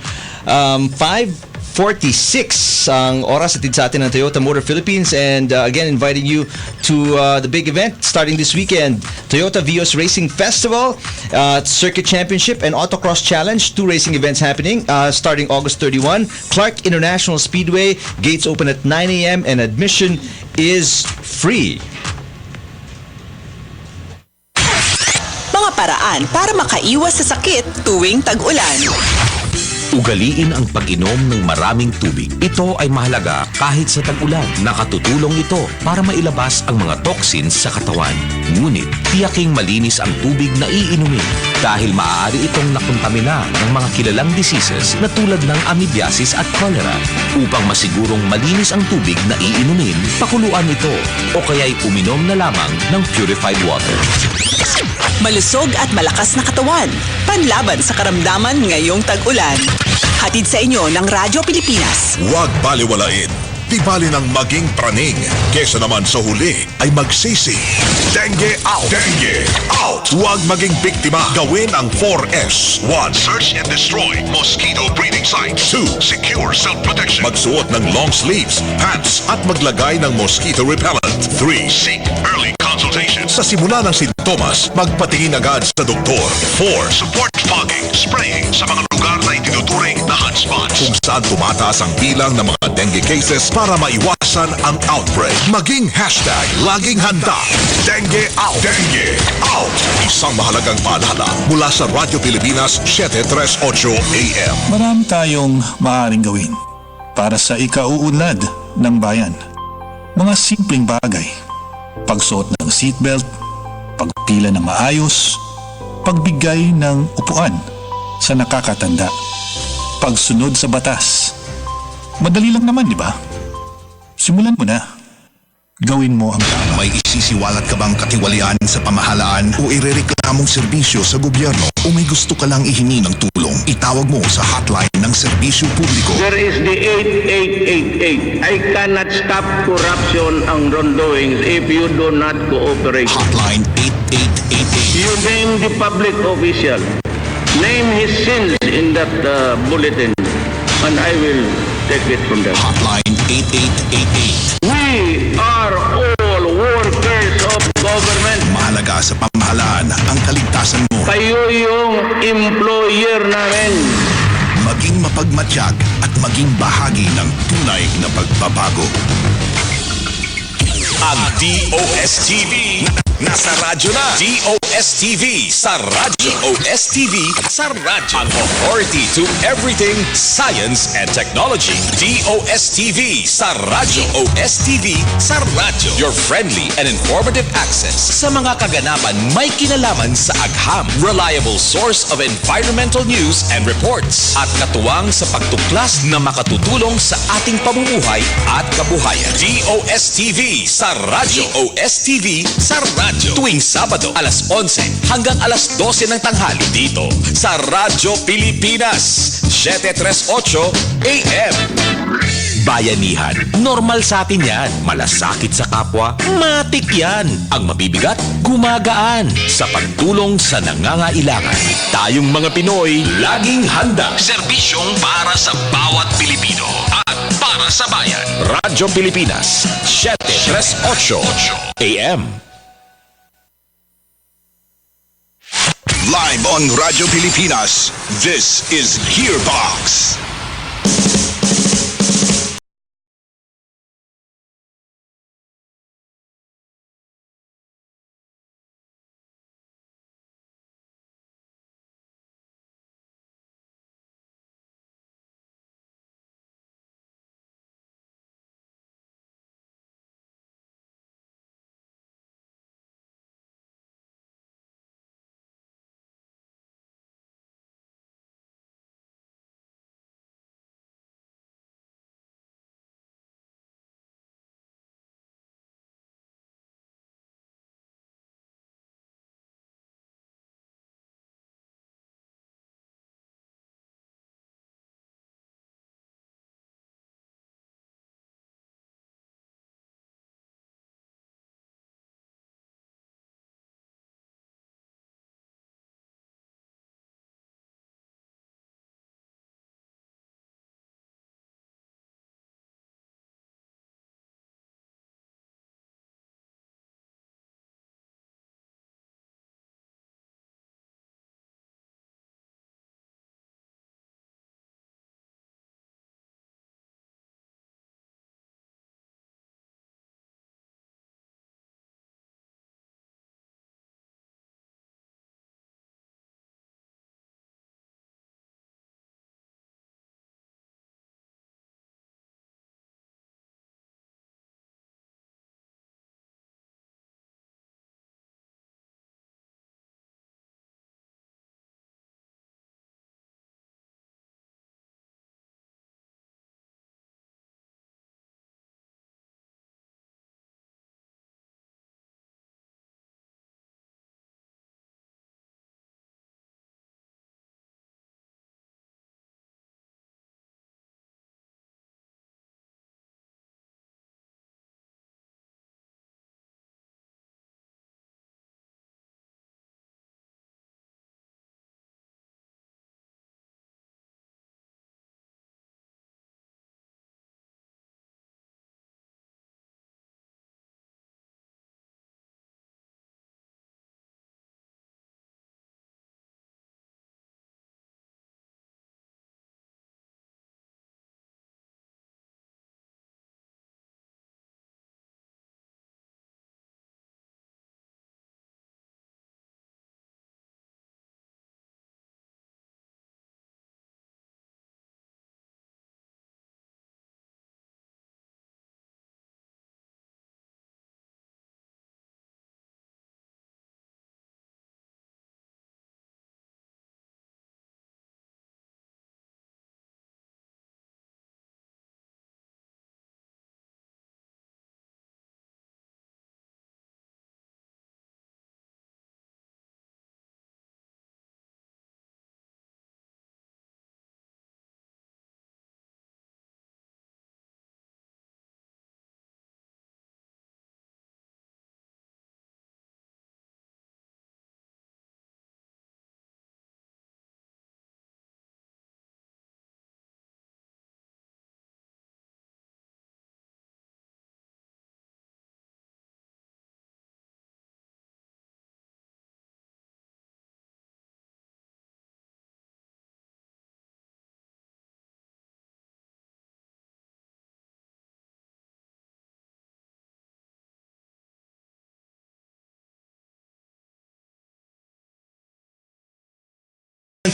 5:46 ang oras atid sa atin ng Toyota Motor Philippines, and again inviting you to the big event starting this weekend, Toyota Vios Racing Festival, Circuit Championship and Autocross Challenge, 2 racing events happening starting August 31. Clark International Speedway, gates open at 9 a.m. and admission is free. Mga paraan para makaiwas sa sakit tuwing tag-ulan. Ugaliin ang pag-inom ng maraming tubig. Ito ay mahalaga kahit sa tag-ulan. Nakatutulong ito para mailabas ang mga toxins sa katawan. Ngunit, tiyaking malinis ang tubig na iinumin dahil maaari itong nakontamina ng mga kilalang diseases na tulad ng amoebiasis at cholera. Upang masigurong malinis ang tubig na iinumin, pakuluan ito o kaya'y uminom na lamang ng purified water. Malusog at malakas na katawan. Panlaban sa karamdaman ngayong tag-ulan. Hatid sa inyo ng Radyo Pilipinas. Huwag baliwalain. Di bali ng maging praning. Kesa naman sa huli ay magsisi. Dengue out! Dengue out! Huwag maging biktima. Gawin ang 4S. 1. Search and destroy mosquito breeding sites. 2. Secure self-protection. Magsuot ng long sleeves, pants at maglagay ng mosquito repellent. 3. Seek early consultation. Sa simula ng sintomas, magpatingin agad sa doktor. 4. Support fogging, spraying sa mga lugar na itinutuloy Turing na hotspot kung saan tumataas ang bilang ng mga dengue cases para maiwasan ang outbreak. Maging hashtag laging handa. Dengue out! Dengue out! Isang mahalagang paalala mula sa Radyo Pilipinas 738 AM. Marami tayong maaaring gawin para sa ikauunlad ng bayan. Mga simpleng bagay. Pagsuot ng seatbelt, pagpila ng maayos, pagbigay ng upuan sa nakakatanda, pagsunod sa batas. Madali lang naman, di ba? Simulan mo na. Gawin mo ang tama. May isisiwalat ka bang katiwalian sa pamahalaan o irereklamong serbisyo sa gobyerno o may gusto ka lang ihingi ng tulong? Itawag mo sa hotline ng serbisyo publiko. There is the 8888. I cannot stop corruption and wrongdoings if you do not cooperate. Hotline 8888. You name the public official. Name his sins in that bulletin and I will take it from there. Hotline 8888. We are all workers of government. Mahalaga sa pamahalaan ang kaligtasan mo. Kayo yung employer namin. Maging mapagmatyag at maging bahagi ng tunay na pagbabago. Ang DOSTV nasa radyo na. DOSTV sa radyo. DOSTV sa radyo. Ang authority to everything science and technology. DOSTV sa radyo. DOSTV sa radyo. Your friendly and informative access sa mga kaganapan may kinalaman sa agham. Reliable source of environmental news and reports. At katuwang sa pagtuklas na makatutulong sa ating pamumuhay at kabuhayan. DOSTV sa radyo. DOSTV sa radyo. Tuwing Sabado, alas 11 hanggang alas 12 ng tanghali dito sa Radyo Pilipinas 738 AM. Bayanihan. Normal sa atin yan. Malasakit sa kapwa, matik yan. Ang mabibigat, gumagaan. Sa pagtulong sa nangangailangan. Tayong mga Pinoy, laging handa. Serbisyong para sa bawat Pilipino. At para sa bayan. Radyo Pilipinas 738 AM. Live on Radyo Pilipinas, this is Gearbox.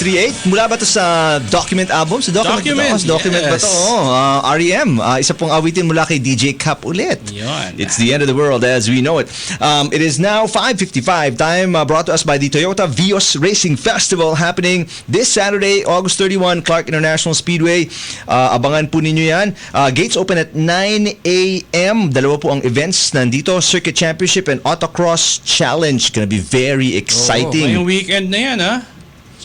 238. Mula ba to sa Document album? Sa Document ba yes. to? REM. Isa pong awitin mula kay DJ Cap ulit. Yun. It's the end of the world as we know it. It is now 5:55. Time brought to us by the Toyota Vios Racing Festival happening this Saturday, August 31, Clark International Speedway. Abangan po ninyo yan. Gates open at 9 a.m. Dalawa po ang events nandito. Circuit Championship and Autocross Challenge. Gonna be very exciting. Ngayong weekend na yan, ha?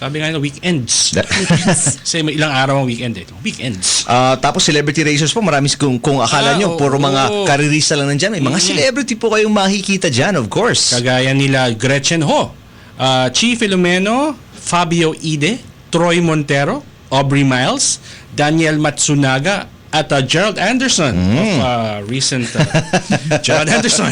Sabi nga weekends. Kasi may ilang araw ang weekend eh. Weekends. Tapos celebrity racers po, marami kung akala nyo, puro mga karirista lang nandyan. May mga celebrity po kayong makikita dyan, of course. Kagaya nila Gretchen Ho, Chi Filomeno, Fabio Ide, Troy Montero, Aubrey Miles, Daniel Matsunaga, at Gerald Anderson of recent Gerald Anderson.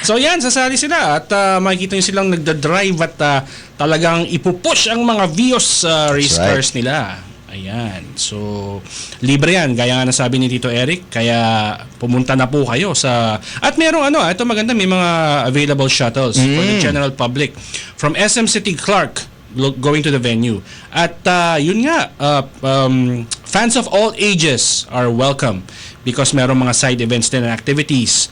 So yan, sasali sila at makikita nyo silang nagda-drive at talagang ipupush ang mga Vios race cars nila. Ayan. So, libre yan. Gaya nga nasabi ni Tito Eric. Kaya pumunta na po kayo sa... At merong ito maganda, may mga available shuttles for the general public. From SM City Clark, going to the venue. At yun nga, fans of all ages are welcome because merong mga side events din and activities.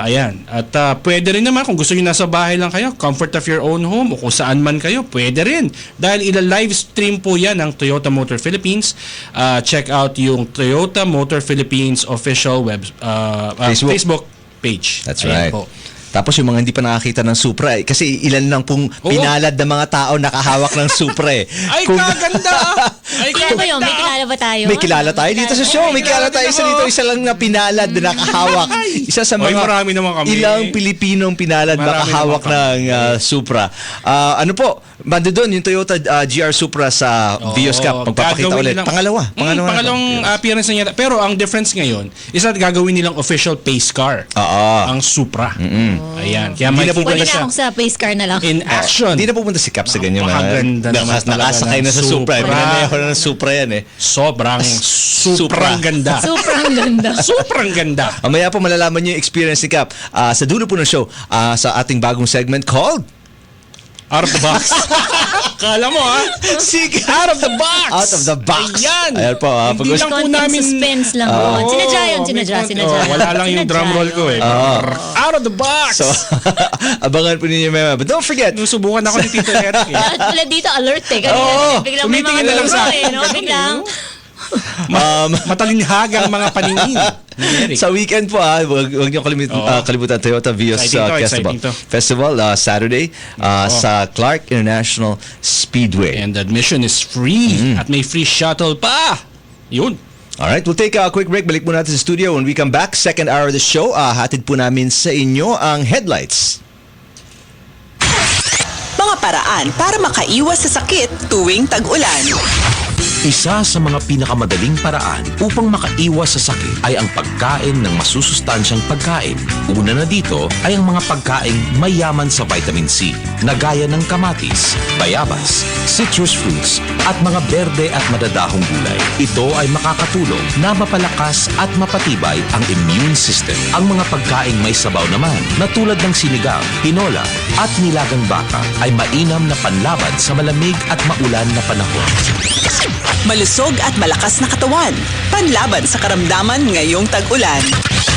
Ayan. At pwede rin naman kung gusto nyo nasa bahay lang kayo, comfort of your own home o kung saan man kayo, pwede rin. Dahil ila-live stream po yan ng Toyota Motor Philippines. Check out yung Toyota Motor Philippines official Facebook page. That's Ayan right. Po. Tapos yung mga hindi pa nakakita ng Supra kasi ilan lang pong pinalad na mga tao nakahawak ng Supra Ay, kaganda! Ay, kaganda! Yun, may kilala ba tayo? May kilala tayo dito sa show. May kilala tayo isa dito. Isa lang na pinalad na nakahawak. Isa sa mga marami naman kami. Ilang Pilipinong pinalad nakahawak ng Supra. Ano po? Bando doon yung Toyota GR Supra sa Vios Cup. Magpapakita ulit. Pangalawang appearance niya. Pero ang difference ngayon is that gagawin nilang official pace car. Ang Supra. Ayan. Kaya may pupunta siya. Akong sa pace car na lang. In action. Hindi na pupunta si Cap sa ganyan. Napakaganda naman nakasakay na sa Supra. Pinanayaw na ng Supra yan eh. Sobrang ganda. Sobrang ganda. Sobrang ganda. Mamaya po malalaman niyo yung experience ni Cap sa dulo po ng show sa ating bagong segment called Out of the Box. Kala mo Sige. Out of the Box. Out of the Box. Ayan. Ayan po. Hindi lang po namin suspense lang. Sinadya. Wala lang yung drum roll ko eh. Out of the Box. So, abangan po ninyo maya. But don't forget. Nusubukan ako ni Tito Eric. Wala dito alert eh. Biglang may mga lang sa akin. Biglang matalinhagang mga paningin. Sa weekend po huwag niyo kalimutan Toyota Vios Festival Saturday sa Clark International Speedway. And admission is free at may free shuttle pa. Yun. Alright, we'll take a quick break. Balik po natin sa studio. When we come back, second hour of the show, hatid po namin sa inyo ang headlights. Mga paraan para makaiwas sa sakit tuwing tag-ulan. Isa sa mga pinakamadaling paraan upang makaiwas sa sakit ay ang pagkain ng masusustansyang pagkain. Una na dito ay ang mga pagkaing mayaman sa vitamin C na gaya ng kamatis, bayabas, citrus fruits at mga berde at madadahong gulay. Ito ay makakatulong na mapalakas at mapatibay ang immune system. Ang mga pagkaing may sabaw naman na tulad ng sinigang, tinola at nilagang baka ay mainam na panlaban sa malamig at maulan na panahon. Malusog at malakas na katawan. Panlaban sa karamdaman ngayong tag-ulan.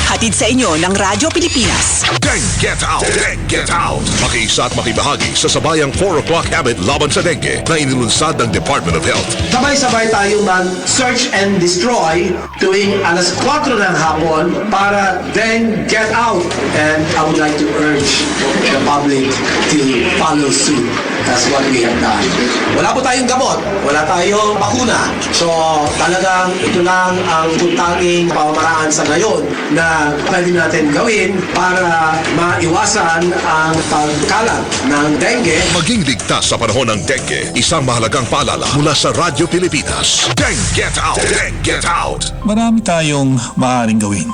Hatid sa inyo ng Radyo Pilipinas. Dengue Get Out! Dengue Get Out! Makiisa at makibahagi sa sabayang 4 o'clock habit laban sa dengue na inilunsad ng Department of Health. Sabay-sabay tayo mag-search and destroy tuwing alas 4 ng hapon para then get out. And I would like to urge the public to follow suit. That's what we have done. Wala po tayong gamot. Wala tayong bakuna. So talagang ito lang ang tanging pamamaraan sa ngayon na pwede natin gawin para maiwasan ang pagkalat ng dengue. Maging ligtas sa panahon ng dengue, isang mahalagang paalala mula sa Radyo Pilipinas. Dengue Get Out! Dengue Get Out! Marami tayong maaaring gawin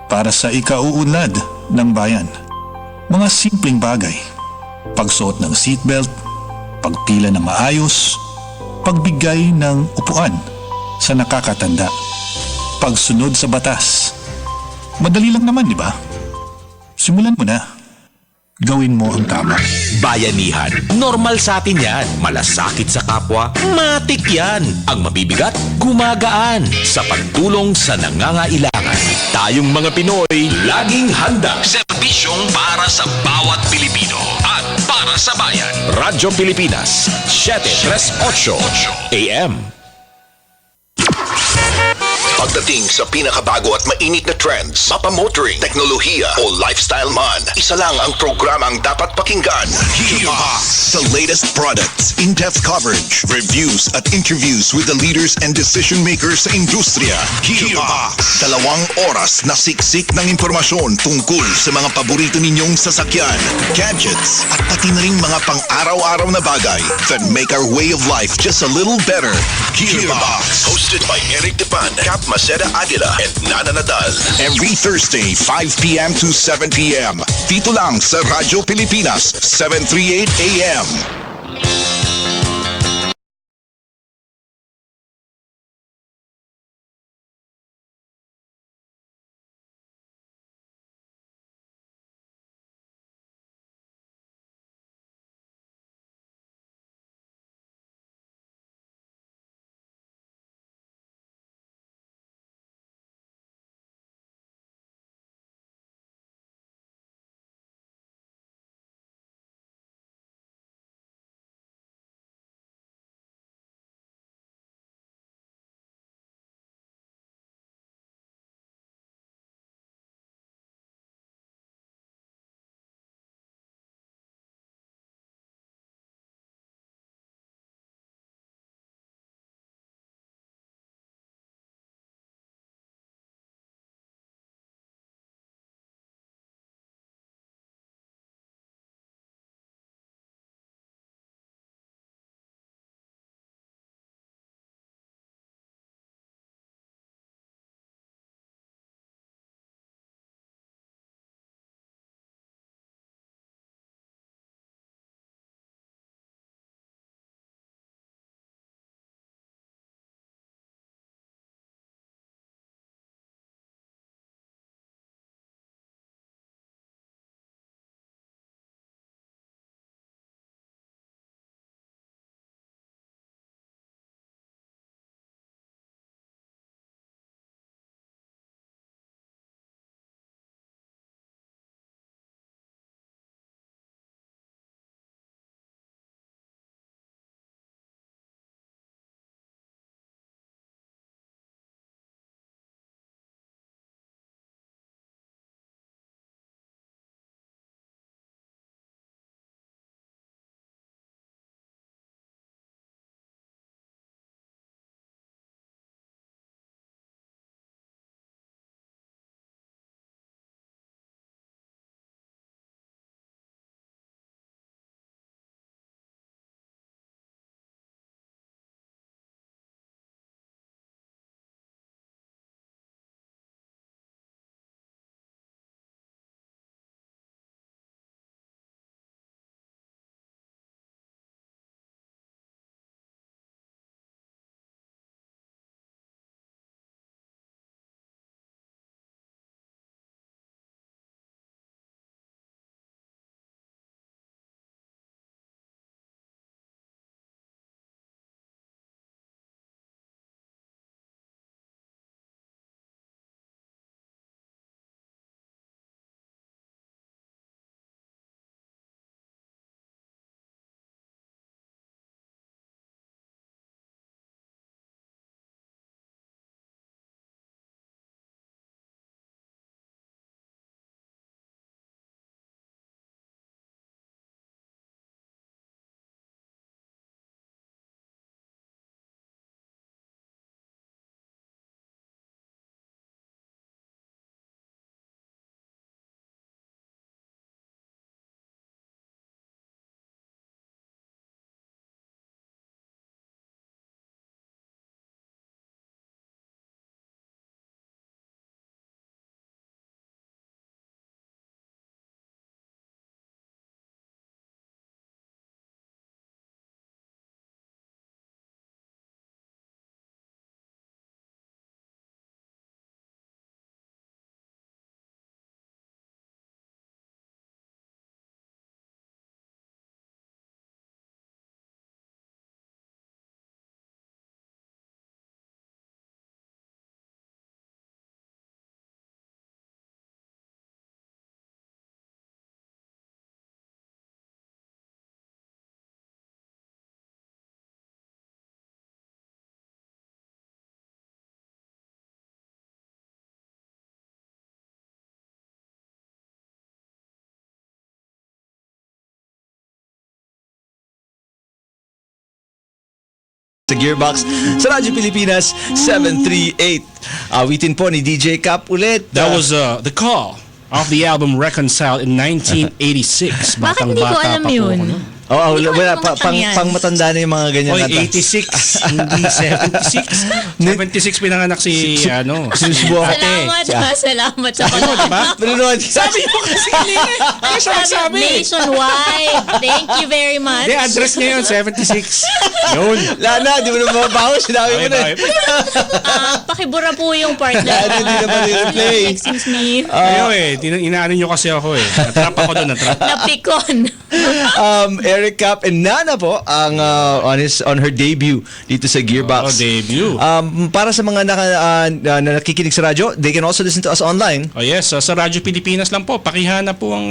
para sa ikauunlad ng bayan. Mga simpleng bagay. Pagsuot ng seatbelt, pagpila ng maayos, pagbigay ng upuan sa nakakatanda, pagsunod sa batas. Madali lang naman, di ba? Simulan mo na. gawin mo ang tama. Bayanihan, normal sa atin yan. Malasakit sa kapwa, matik yan. Ang mabibigat, gumagaan. Sa pagtulong sa nangangailangan. Tayong mga Pinoy, laging handa. Serbisyong para sa bawat Pilipino. At para sa bayan. Radyo Pilipinas, 738 AM. Pagdating sa pinakabago at mainit na trends, mapamotoring, teknolohiya o lifestyle man, isa lang ang programang dapat pakinggan. Gearbox, the latest products, in-depth coverage, reviews at interviews with the leaders and decision makers sa industriya. Gearbox, 2 oras na siksik ng impormasyon tungkol sa mga paborito ninyong sasakyan, gadgets, at pati na rin mga pang-araw-araw na bagay that make our way of life just a little better. Gearbox, hosted by Eric Depan, Cap Maceda Aguila, and Nana Nadal. Every Thursday, 5 p.m. to 7 p.m. Dito lang sa Radyo Pilipinas, 738 AM. Gearbox sa Radyo Pilipinas 738. Awitin po ni DJ Cap ulit. That was the call of the album Reconciled in 1986. Bakit hindi ko alam yun? Wala, pang matanda na yung mga ganyan. Oy, 86, hindi 76. 76 pinanganak si Sinusubukan. Salamat sa Ano, diba? Sabi mo kasi kanina. Kaya siya nagsabi. Nationwide. Thank you very much. Di, address niya yun, 76. Yun. Lana, di mo na mababaho. Sinabi mo na. Pakibura po yung part na. Hindi na ba nire-play? Excuse me. Inaano nyo kasi ako eh. Natrap ako doon, Napikon. Eric Cap and Nana po ang on her debut dito sa Gearbox. Debut. Para sa mga nakikinig sa radyo, they can also listen to us online. Oh yes, sa Radyo Pilipinas lang po. Pakihana po ang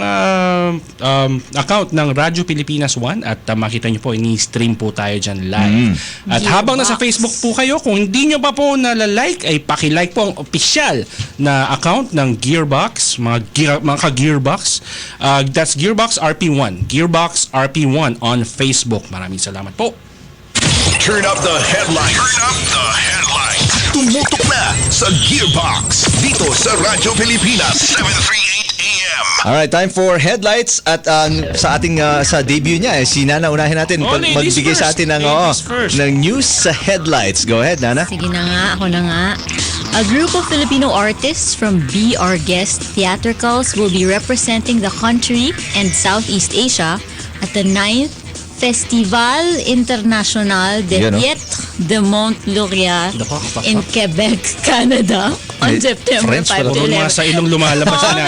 account ng Radyo Pilipinas 1 at makita nyo po, ini-stream po tayo dyan live. At habang nasa Facebook po kayo, kung hindi nyo pa po nalalike, ay pakilike po ang official na account ng Gearbox, mga ka-Gearbox. That's Gearbox RP1. Gearbox RP1 on Facebook. Maraming salamat po. Turn up the headlights. Tumutok na sa Gearbox dito sa Radyo Pilipinas 738 AM. Alright, time for headlights at sa ating sa debut niya si Nana, unahin natin magbigay sa atin ng news sa headlights. Go ahead, Nana. Sige na nga, ako na nga. A group of Filipino artists from Be Our Guest Theatricals will be representing the country and Southeast Asia at the 9th Festival International de Théâtre de Mont-Laurier in Quebec, Canada on September 5 to 11. Sa ilong lumalabas na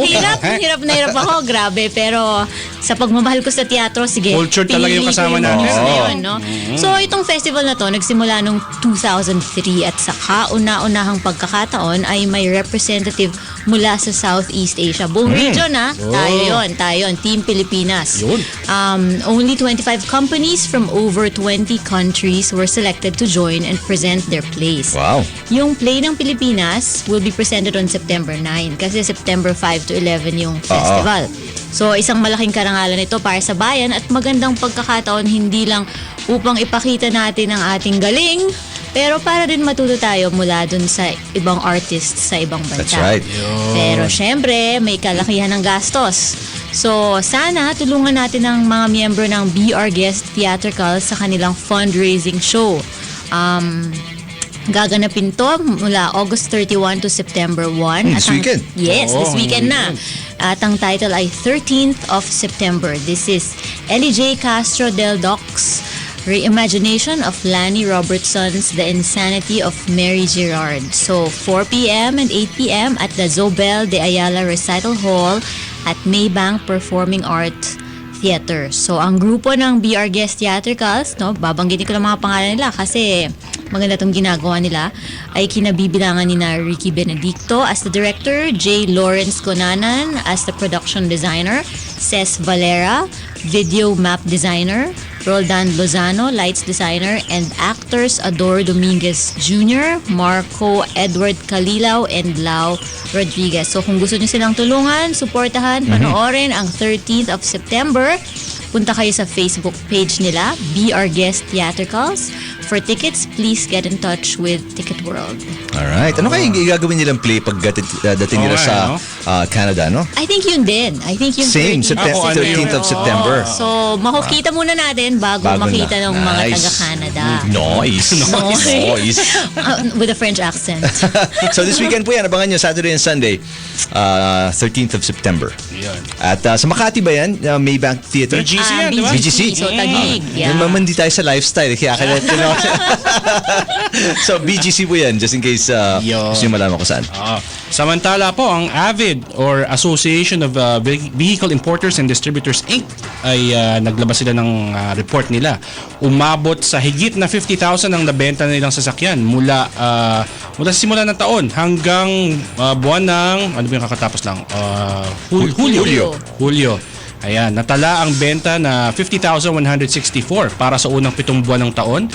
Hirap na hirap ako, grabe. Pero sa pagmamahal ko sa teatro, sige. Culture talaga yung kasama natin. So itong festival na to, nagsimula nung 2003 at sa kauna-unahang pagkakataon ay may representative mula sa Southeast Asia. Buong region tayo yon, Team Pilipinas. Only 25 companies from over 20 countries were selected to join and present their plays. Wow. Yung play ng Pilipinas will be presented on September 9 kasi September 5 to 11 yung festival. So isang malaking karangalan ito para sa bayan at magandang pagkakataon hindi lang upang ipakita natin ang ating galing, pero para din matuto tayo mula dun sa ibang artists sa ibang bansa. That's right. Pero syempre, may kalakihan ng gastos. So, sana tulungan natin ang mga miyembro ng Be Our Guest Theatricals sa kanilang fundraising show. Gaganapin to mula August 31 to September 1. This weekend? Yes, this weekend na. At ang title ay 13th of September. This is Ellie J. Castro del Doc's reimagination of Lanny Robertson's The Insanity of Mary Gerard. So, 4 p.m. and 8 p.m. at the Zobel de Ayala Recital Hall at Maybank Performing Art Theater. So, ang grupo ng Be Our Guest Theatricals, babanggitin ko lang mga pangalan nila kasi maganda itong ginagawa nila, ay kinabibilangan ni na Ricky Benedicto as the director, J. Lawrence Conanan as the production designer, Ces Valera, video map designer, Roldan Lozano, lights designer, and actors Ador Dominguez Jr., Marco Edward Calilao, and Lau Rodriguez. So kung gusto nyo silang tulungan, suportahan, panoorin ang 13th of September, punta kayo sa Facebook page nila, Be Our Guest Theatricals. For tickets, please get in touch with Ticket World. Alright. Ano kaya gagawin nilang play pag dating nila sa Canada, no? I think yun din. Same, 13th of September. So, makukita muna natin bago makita ng mga taga-Canada. Nice. With a French accent. So this weekend po yan, abangan nyo Saturday and Sunday, 13th of September. At sa Makati ba yan? Maybank Theater? BGC yan, di ba? BGC. So, Taguig. Naman di tayo sa lifestyle. Kaya so BGC po yan, just in case gusto nyo malaman ko saan. Samantala po, ang AVID or Association of Vehicle Importers and Distributors Inc. ay naglabas sila ng report nila. Umabot sa higit na 50,000 ang nabenta nilang sasakyan mula sa simula ng taon hanggang buwan ng ano ba yung kakatapos lang? Hulyo. Ayan, natala ang benta na 50,164 para sa unang 7 buwan ng taon.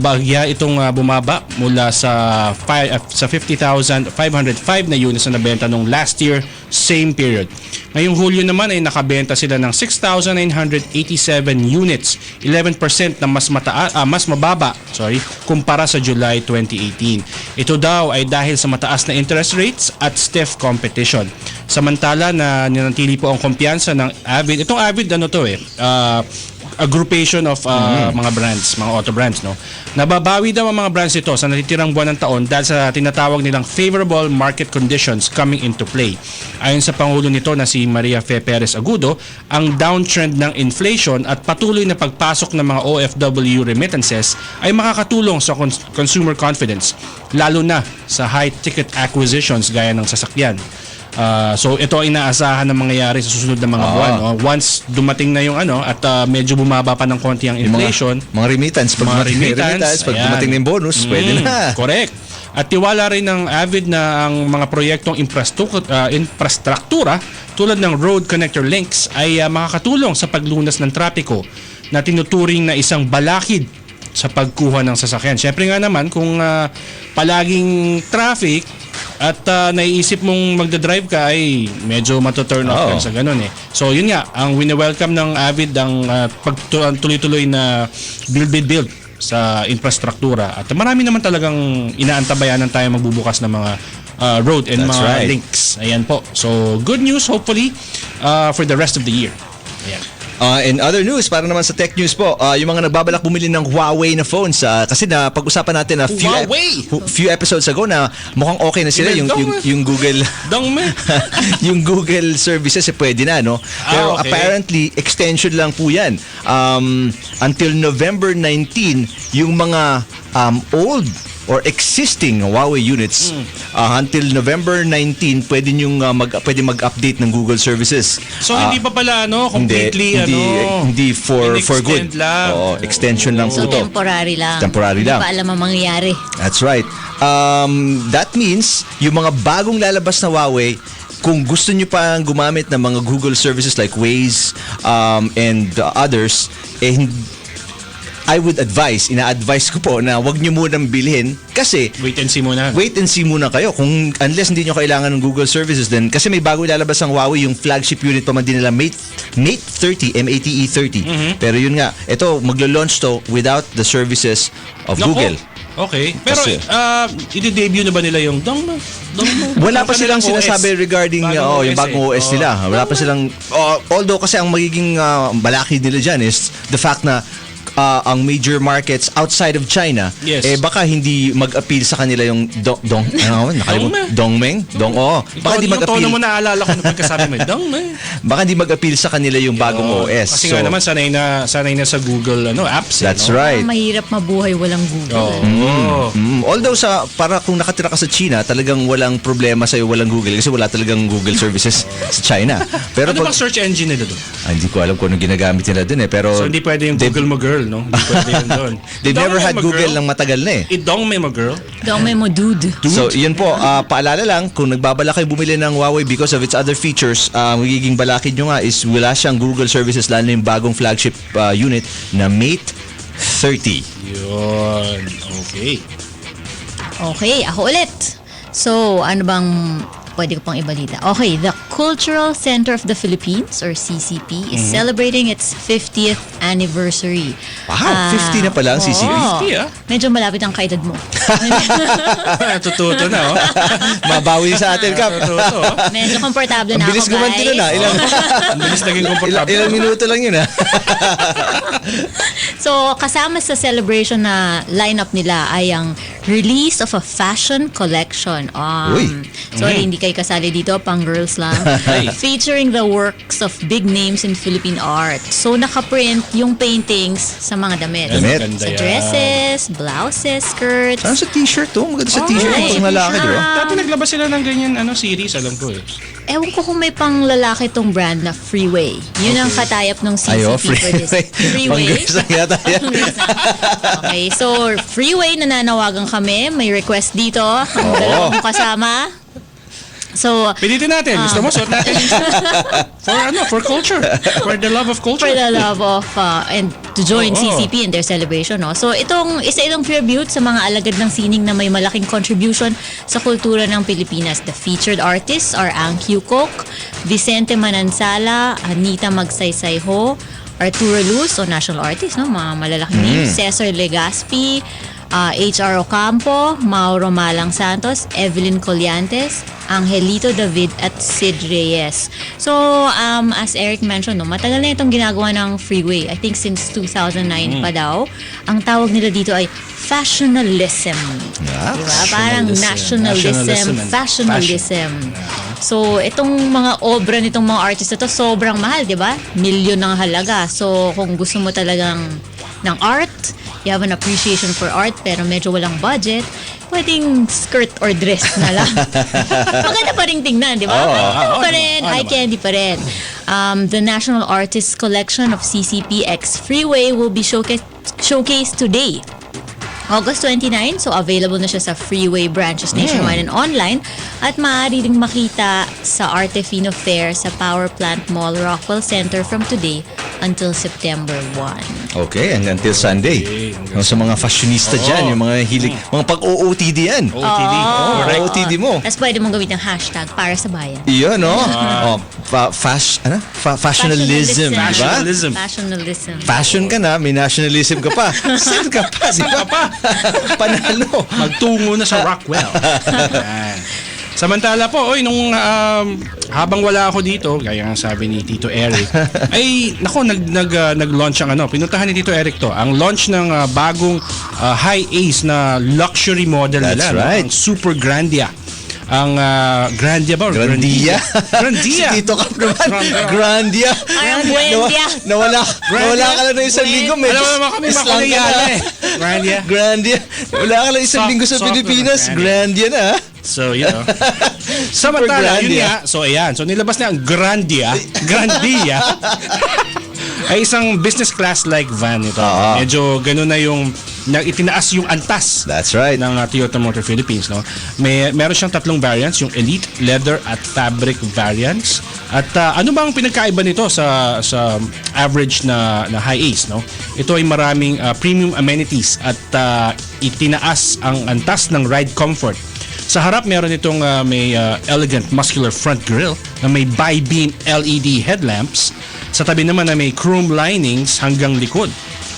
Bahagya itong bumaba mula sa 50,505 na units na nabenta nung last year, same period. Ngayong Hulyo naman ay nakabenta sila ng 6,987 units, 11% na mas mababa, kumpara sa July 2018. Ito daw ay dahil sa mataas na interest rates at stiff competition. Samantala na nanatili po ang kumpiyansa ng Avid. Itong Avid a groupation of mga brands, mga auto brands, no. Nababawi daw ang mga brands ito sa natitirang buwan ng taon dahil sa tinatawag nilang favorable market conditions coming into play. Ayon sa pangulo nito na si Maria Fe Perez Agudo, ang downtrend ng inflation at patuloy na pagpasok ng mga OFW remittances ay makakatulong sa consumer confidence, lalo na sa high-ticket acquisitions gaya ng sasakyan. So ito ay inaasahan na mangyayari sa susunod na mga buwan, no? Once dumating na yung at medyo bumaba pa ng konti ang inflation, mga remittance, pag dumating na yung bonus, pwede na. Correct. At tiwala rin ng Avid na ang mga proyektong infrastruktura tulad ng road connector links ay makakatulong sa paglunas ng trapiko na tinuturing na isang balakid sa pagkuha ng sasakyan. Siyempre nga naman kung palaging traffic at naiisip mong magdadrive ka ay medyo matuturn off ka sa ganun eh. So yun nga, ang wini-welcome ng Avid ang pagtuloy-tuloy na build sa infrastruktura. At marami naman talagang inaantabayanan tayo magbubukas ng mga road and mga links. Ayan po. So good news hopefully for the rest of the year. Ayan. In other news, para naman sa tech news po, yung mga nagbabalak bumili ng Huawei na phones, kasi na pag-usapan natin na few episodes ago na mukhang okay na sila yung Google yung Google services pwede na, no? Pero apparently extension lang po yan. Until November 19 yung mga old or existing Huawei units until November 19 pwede mag-update ng Google services. So hindi pa pala completely hindi for good. Extension lang po to. Temporary lang. Temporary lang. Hindi pa alam ang mangyayari. That's right. That means yung mga bagong lalabas na Huawei, kung gusto nyo pa gumamit ng mga Google services like Waze and others, I would ina-advise ko po na wag nyo munang bilhin kasi wait and see muna kayo unless hindi nyo kailangan ng Google services din, kasi may bago ilalabas ang Huawei, yung flagship unit pa man din nila, Mate 30, MATE 30. Pero yun nga, ito maglo-launch to without the services of Google. Okay. Pero i-debut na ba nila yung Dongme? Wala pa silang sinasabi regarding yung bagong OS nila. Wala pa silang although kasi ang magiging balakid nila dyan is the fact na ang major markets outside of China, baka hindi mag-appeal sa kanila yung Dongmeng. Baka hindi mag-appeal. Tono mo naalala ko nung pagkasabi mo, Dongmeng. Baka hindi mag-appeal sa kanila yung bagong OS. Kasi nga naman sanay na sa Google apps. That's right. Mahirap mabuhay walang Google. Although para kung nakatira ka sa China, talagang walang problema sa'yo walang Google kasi wala talagang Google services sa China. Pero ano bang search engine nila doon? Hindi ko alam kung anong ginagamit nila doon pero so hindi pwede yung Google mo girl, no? Hindi pwede yun doon. They've never had Google ng matagal na Dongme mo girl. Dongme mo dude. So yun po, paalala lang, kung nagbabala kayo bumili ng Huawei because of its other features, magiging balakid nyo nga is wala siyang Google services, lalo na yung bagong flagship unit na Mate 30. Yun. Okay, ako ulit. So, ano bang pwede ko pang ibalita? Okay, the Cultural Center of the Philippines or CCP is celebrating its 50th anniversary. Wow, 50 na pala ang CCP. 50 Medyo malapit ang kaedad mo. Tututo na Mabawi sa atin, Kap. Medyo komportable na ako, guys. Ang bilis gumanti na. Ang bilis naging komportable. Ilang minuto lang yun So, kasama sa celebration na lineup nila ay ang release of a fashion collection. So, hindi kayo kasali dito, pang girls lang. Featuring the works of big names in Philippine art. So, nakaprint yung paintings sa mga damit. Sa dresses, blouses, skirts. Sa t-shirt to? Maganda sa t-shirt pang lalaki, di ba? Dati naglabas sila ng ganyan series, alam ko Ewan ko kung may pang lalaki tong brand na Freeway. Yun ang katayap ng CCP for this. Freeway. Okay, so Freeway, nananawagan kami. May request dito. Ang dalawang kasama. So, Pilitin natin. Gusto mo, suot natin. For culture. For the love of culture. For the love of, and to join CCP in their celebration. No? So, isa itong tribute sa mga alagad ng sining na may malaking contribution sa kultura ng Pilipinas. The featured artists are Ang Hyukok, Vicente Manansala, Anita Magsaysayho, Arturo Luz, o national artist, no? Mga malalaking names. Cesar Legaspi, H.R. Ocampo, Mauro Malang Santos, Evelyn Colliantes, Angelito David at Sid Reyes. So, as Eric mentioned, no, matagal na itong ginagawa ng Freeway. I think since 2009 pa daw. Ang tawag nila dito ay fashionalism. Diba? Parang nationalism, fashionalism. So, itong mga obra nitong mga artist na to, sobrang mahal, di ba? Milyon ng halaga. So, kung gusto mo talagang ng art, you have an appreciation for art pero medyo walang budget, pwedeng skirt or dress na lang. Maganda pa rin tingnan, di ba? Pa rin, eye candy pa rin. The National Artists Collection of CCP X Freeway will be showcased today, August 29, so available na siya sa Freeway branches nationwide and online, at maaari ring makita sa Artefino Fair sa Power Plant Mall, Rockwell Center from today until September 1. Okay, and until Sunday. Sa mga fashionista dyan, yung mga hilig, mga pag-OOTD yan. OOTD mo. Tapos pwede mong gawin ng hashtag para sa bayan. Iyon, no? Fashionalism, diba? Fashionalism. Fashion ka na, may nationalism ka pa. Saan ka pa, di ba? Panalo. Magtungo na sa Rockwell. Samantala po, nung habang wala ako dito, gaya nga sabi ni Tito Eric, ay nako nag-launch ang pinuntahan ni Tito Eric to, ang launch ng bagong high ace na luxury model nila. That's right. Ang Super Grandia. Ang Grandia ba? Grandia. Grandia. Si Tito Cap naman. Grandia. Ay, Buendia. Nawala ka lang ng isang linggo. Alam mo naman kami makulayala Grandia. Wala ka lang isang linggo sa Pilipinas. Grandia na. So, samantala, yun nga. So, ayan. So, nilabas na ang Grandia. Ay isang business class like van ito. Medyo ganun na yung itinaas yung antas. That's right. Ng Toyota Motor Philippines, no. Meron siyang tatlong variants, yung Elite, Leather at Fabric variants. At ano bang pinagkaiba nito sa average na high ace, no? Ito ay maraming premium amenities at itinaas ang antas ng ride comfort. Sa harap, meron itong may elegant muscular front grille na may bi-beam LED headlamps. Sa tabi naman na may chrome linings hanggang likod.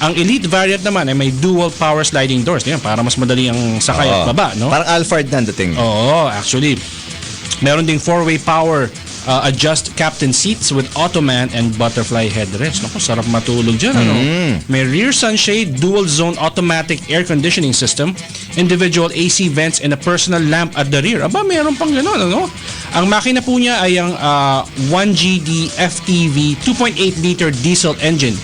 Ang Elite variant naman ay may dual power sliding doors. Yan, para mas madali ang sakay at baba, no? Parang Alphard na dating. Oo, actually. Meron ding 4-way power adjust captain seats with Ottoman and butterfly headrests. Naku, sarap matulog dyan, ano? May rear sunshade, dual zone automatic air conditioning system, individual AC vents, and a personal lamp at the rear. Aba, meron pang gano'n, ano? Ang makina po niya ay ang 1GD FTV 2.8-liter diesel engine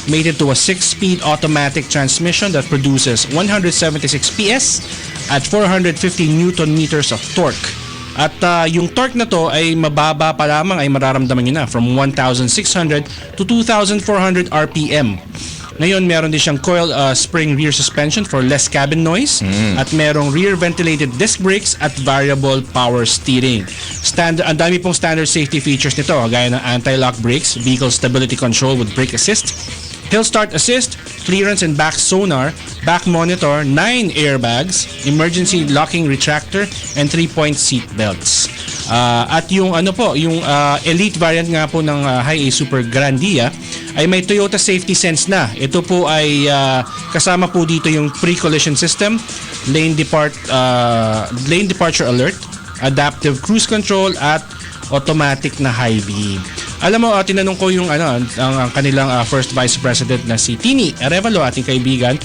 mated to a 6-speed automatic transmission that produces 176 PS at 450 Newton meters of torque. At yung torque na to ay mababa pa lamang, ay mararamdaman nyo na from 1,600 to 2,400 RPM. Ngayon, meron din siyang coil spring rear suspension for less cabin noise at merong rear ventilated disc brakes at variable power steering. Ang dami pong standard safety features nito, gaya ng anti-lock brakes, vehicle stability control with brake assist, hill start assist, clearance and back sonar, back monitor, 9 airbags, emergency locking retractor, and 3-point seat belts. At yung yung Elite variant nga po ng High-A Super Grandia ay may Toyota Safety Sense na. Ito po ay kasama po dito yung pre-collision system, lane departure alert, adaptive cruise control at automatic na high beam. Alam mo, tinanong ko yung ang kanilang first vice president na si Tini Arevalo, ating kaibigan.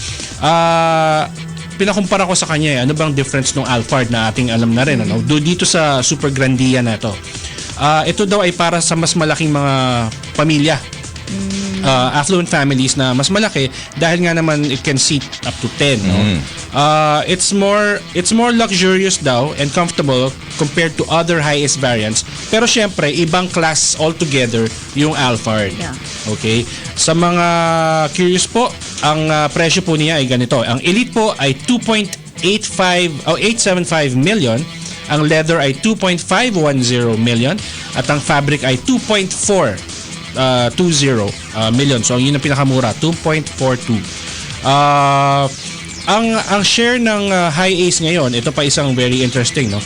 Pinakumpara ko sa kanya ano bang difference ng Alphard na ating alam na rin dito sa Super Grandia na to. Ito daw ay para sa mas malaking mga pamilya. Affluent families na mas malaki dahil nga naman it can seat up to 10, no? It's more luxurious daw and comfortable compared to other high-ace variants, pero syempre ibang class altogether yung Alphard. Okay, sa mga curious po, ang presyo po niya ay ganito. Ang Elite po ay 2.875 million Ang leather ay 2.510 million at ang fabric ay 2.420 million. So yun ang pinakamura, 2.42. Ang share ng high ace ngayon, ito pa isang very interesting, no?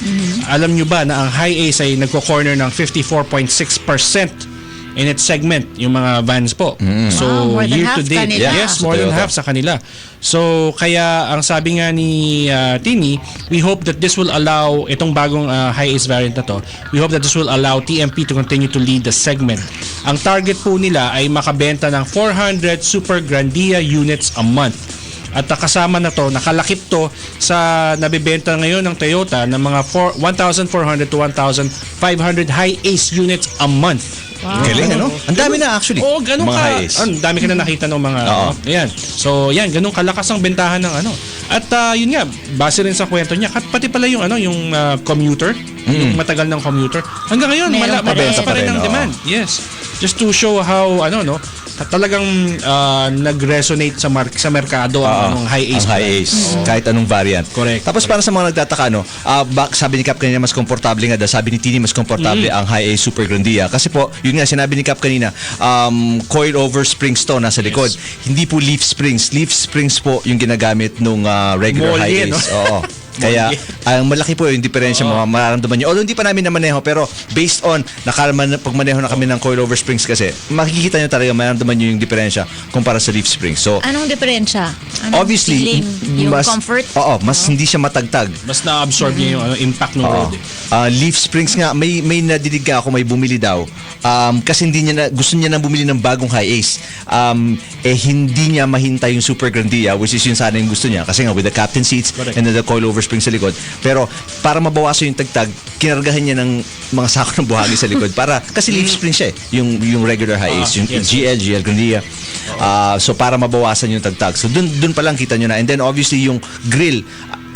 Alam nyo ba na ang high ace ay nagko-corner ng 54.6% in its segment, yung mga vans po. So more than year half to date, kanila. yes, more than half sa kanila. So kaya ang sabi nga ni Tini, we hope that this will allow itong bagong high ace variant na to. We hope that this will allow TMP to continue to lead the segment. Ang target po nila ay makabenta ng 400 Super Grandia units a month. At kasama na to, nakalakip to sa nabibenta ngayon ng Toyota ng mga 1,400 to 1,500 high ace units a month. Wow. Galing, ano? Ang dami na actually. Oo, ganun mga ka. high ace. Ang dami ka na nakita ng mga ayan. So, yan, ganun kalakas ang bentahan ng ano. At yun nga, base rin sa kwento niya, pati pala yung yung commuter, yung matagal ng commuter. Hanggang ngayon, mabenta pa rin ang demand. Yes. Just to show how talagang nag-resonate sa merkado ang high ace. Ang high ace. Kahit anong variant. Correct. Tapos para sa mga nagtataka, sabi ni Cap kanina mas komportable nga, sabi ni Tini mas komportable ang high ace Super Grandia. Kasi po, yun nga, sinabi ni Cap kanina, coil over springs to nasa likod. Hindi po leaf springs. Leaf springs po yung ginagamit nung regular high ace. Oo. Kaya ang malaki po yung diferensya mararamdaman nyo. Although hindi pa namin namaneho, pero based on pagmaneho na kami ng coil over springs kasi, makikita nyo talaga mararamdaman nyo yung diferensya kumpara sa leaf springs. So, anong diferensya? Obviously, yung comfort? Mas hindi siya matagtag. Mas na-absorb niya yung impact ng road. Leaf springs nga, may nadidig ka ako, may bumili daw. Kasi gusto niya na bumili ng bagong high ace. Hindi niya mahintay yung Super Grandia, which is yun sana yung gusto niya. Kasi nga, with the captain seats and the coil over springs sa likod. Pero para mabawasan yung tagtag, kinargahan niya ng mga sako ng buhagi sa likod kasi leaf spring siya yung regular high ace, yung GL Grandia. So para mabawasan yung tagtag. So dun pa lang kita nyo na. And then obviously yung grill,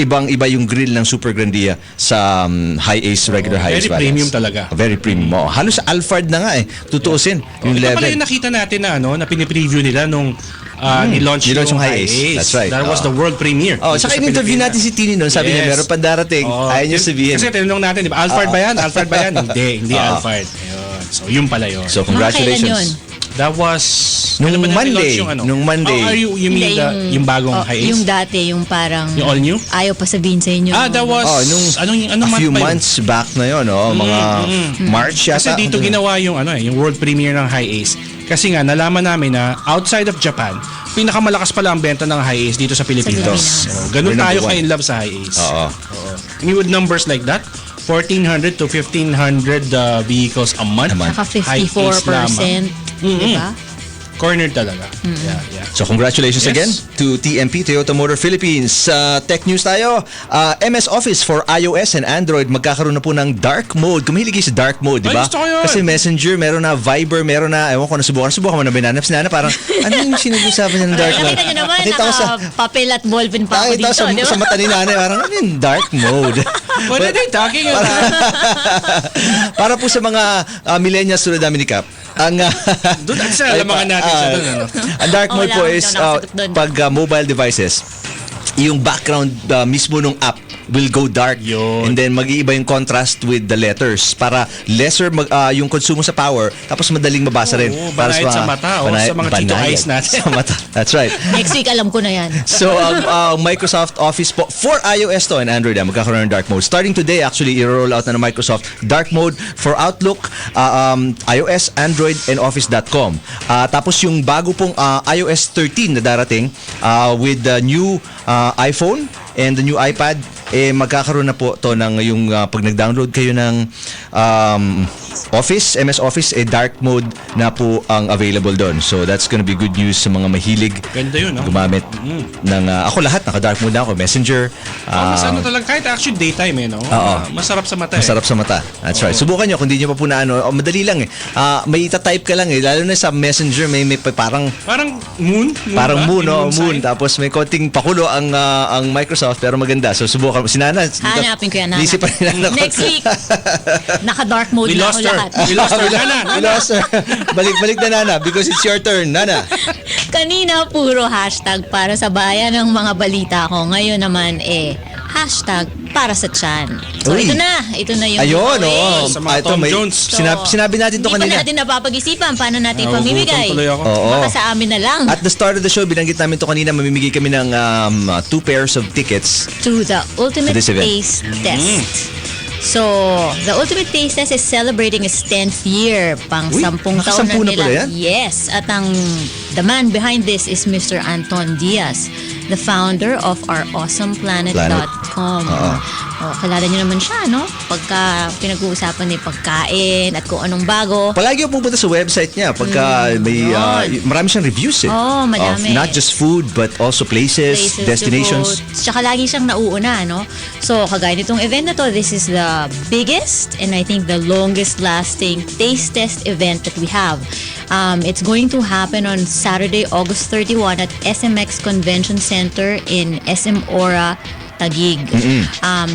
ibang-iba yung grill ng Super Grandia sa high ace, regular high ace very premium talaga. Very premium. Halos Alphard na nga tutuusin yung ito level. Ito pala yung nakita natin na pinipreview nila nung nilaunch yung high ace. That's right. That was the world premiere. Saka in-interview natin si Tini noon. Sabi niya, meron pa darating. Ayaw niya sabihin. Kasi tinanong natin, di ba, Alphard ba yan? Alphard ba yan? Hindi Alphard. So, yun pala yun. So, congratulations. That was nung Monday. Nung Monday. You mean yung bagong high ace? Yung dati, yung parang yung all new? Ayaw pa sabihin sa inyo. That was a few months back na yun, mga March yata. Kasi dito ginawa yung world premiere ng high ace. Kasi nga nalaman namin na outside of Japan, pinakamalakas pala ang benta ng high ace dito sa Pilipinas. Ganun tayo ka in love sa high ace. I mean, with numbers like that, 1,400 to 1,500 vehicles a month. Naka 54%. Diba? Cornered talaga. Yeah. So congratulations again to TMP, Toyota Motor Philippines. Tech news tayo. MS Office for iOS and Android magkakaroon na po ng dark mode. Kumihilig sa dark mode, di ba? Kasi Messenger, meron na Viber, meron na, ewan ko, nasubukan mo na binanap si Nana, parang, ano yung sinag-usaban niya ng dark mode? Nakita nyo naman, naka-papel at ballpen pa ako dito, di ba? Sa mata ni Nana, parang, ano yung dark mode? What are they talking about? Para po sa mga millennials tulad namin ni Cap, ang mga natin siya doon. Ang dark mode po is pag mobile devices, yung background mismo ng app will go dark. And then mag-iiba yung contrast with the letters para lesser yung konsumo sa power, tapos madaling mabasa rin. Para sa mata o sa mga Tito Eyes natin. Sa mata. That's right. Next week alam ko na yan. So Microsoft Office po for iOS to and Android magkakaroon ng dark mode. Starting today actually i-roll out na ng Microsoft dark mode for Outlook, iOS, Android and Office.com. Tapos yung bago pong iOS 13 na darating with the new iPhone and the new iPad, magkakaroon na po to ng yung pag nag-download kayo ng Office, MS Office, dark mode na po ang available doon. So that's gonna be good news sa mga mahilig gumamit ng ako lahat naka-dark mode na ako, Messenger. Mas talaga kahit actually daytime masarap sa mata. Masarap sa mata. That's right. Subukan nyo kung di nyo pa po na madali lang may ita-type ka lang lalo na sa Messenger may parang moon. Parang moon, moon. Tapos may konting pakulo ang Microsoft pero maganda. So subukan si Nana. Hanapin ko yan, Nana. Next week, naka-dark mode na ako lahat. We lost her, Nana. We lost her. Balik na, Nana, because it's your turn, Nana. Kanina, puro hashtag para sa bayan ng mga balita ko. Ngayon naman, para sa tiyan. So, Uy. ito na yung Ayun, giveaway. Sa mga ito, Tom may, Jones. sinabi natin to Hindi pa kanina. natin napapag-isipan paano natin pamimigay. Tuloy ako. Oo. Baka sa amin na lang. At the start of the show, binanggit namin to kanina, mamimigay kami ng 2 pairs of tickets. To the Ultimate To this event. Taste Test. So, the Ultimate Taste Test is celebrating its 10th year. Pang 10 taon na nakasampu na nila. pala yan? Yes. At the man behind this is Mr. Anton Diaz, the founder of our awesomeplanet.com. Kilala niyo naman siya, no? Pagka pinag-uusapan ni pagkain at kung anong bago. Palagi ako pupunta sa website niya pagka may marami siyang reviews Oh, madami. of not just food but also places destinations. to go. Tsaka lagi siyang nauuna, no? So, kagaya nitong event na to, this is the biggest and I think the longest lasting taste test event that we have. It's going to happen on Saturday, August 31 at SMX Convention Center in SM Ora, Taguig.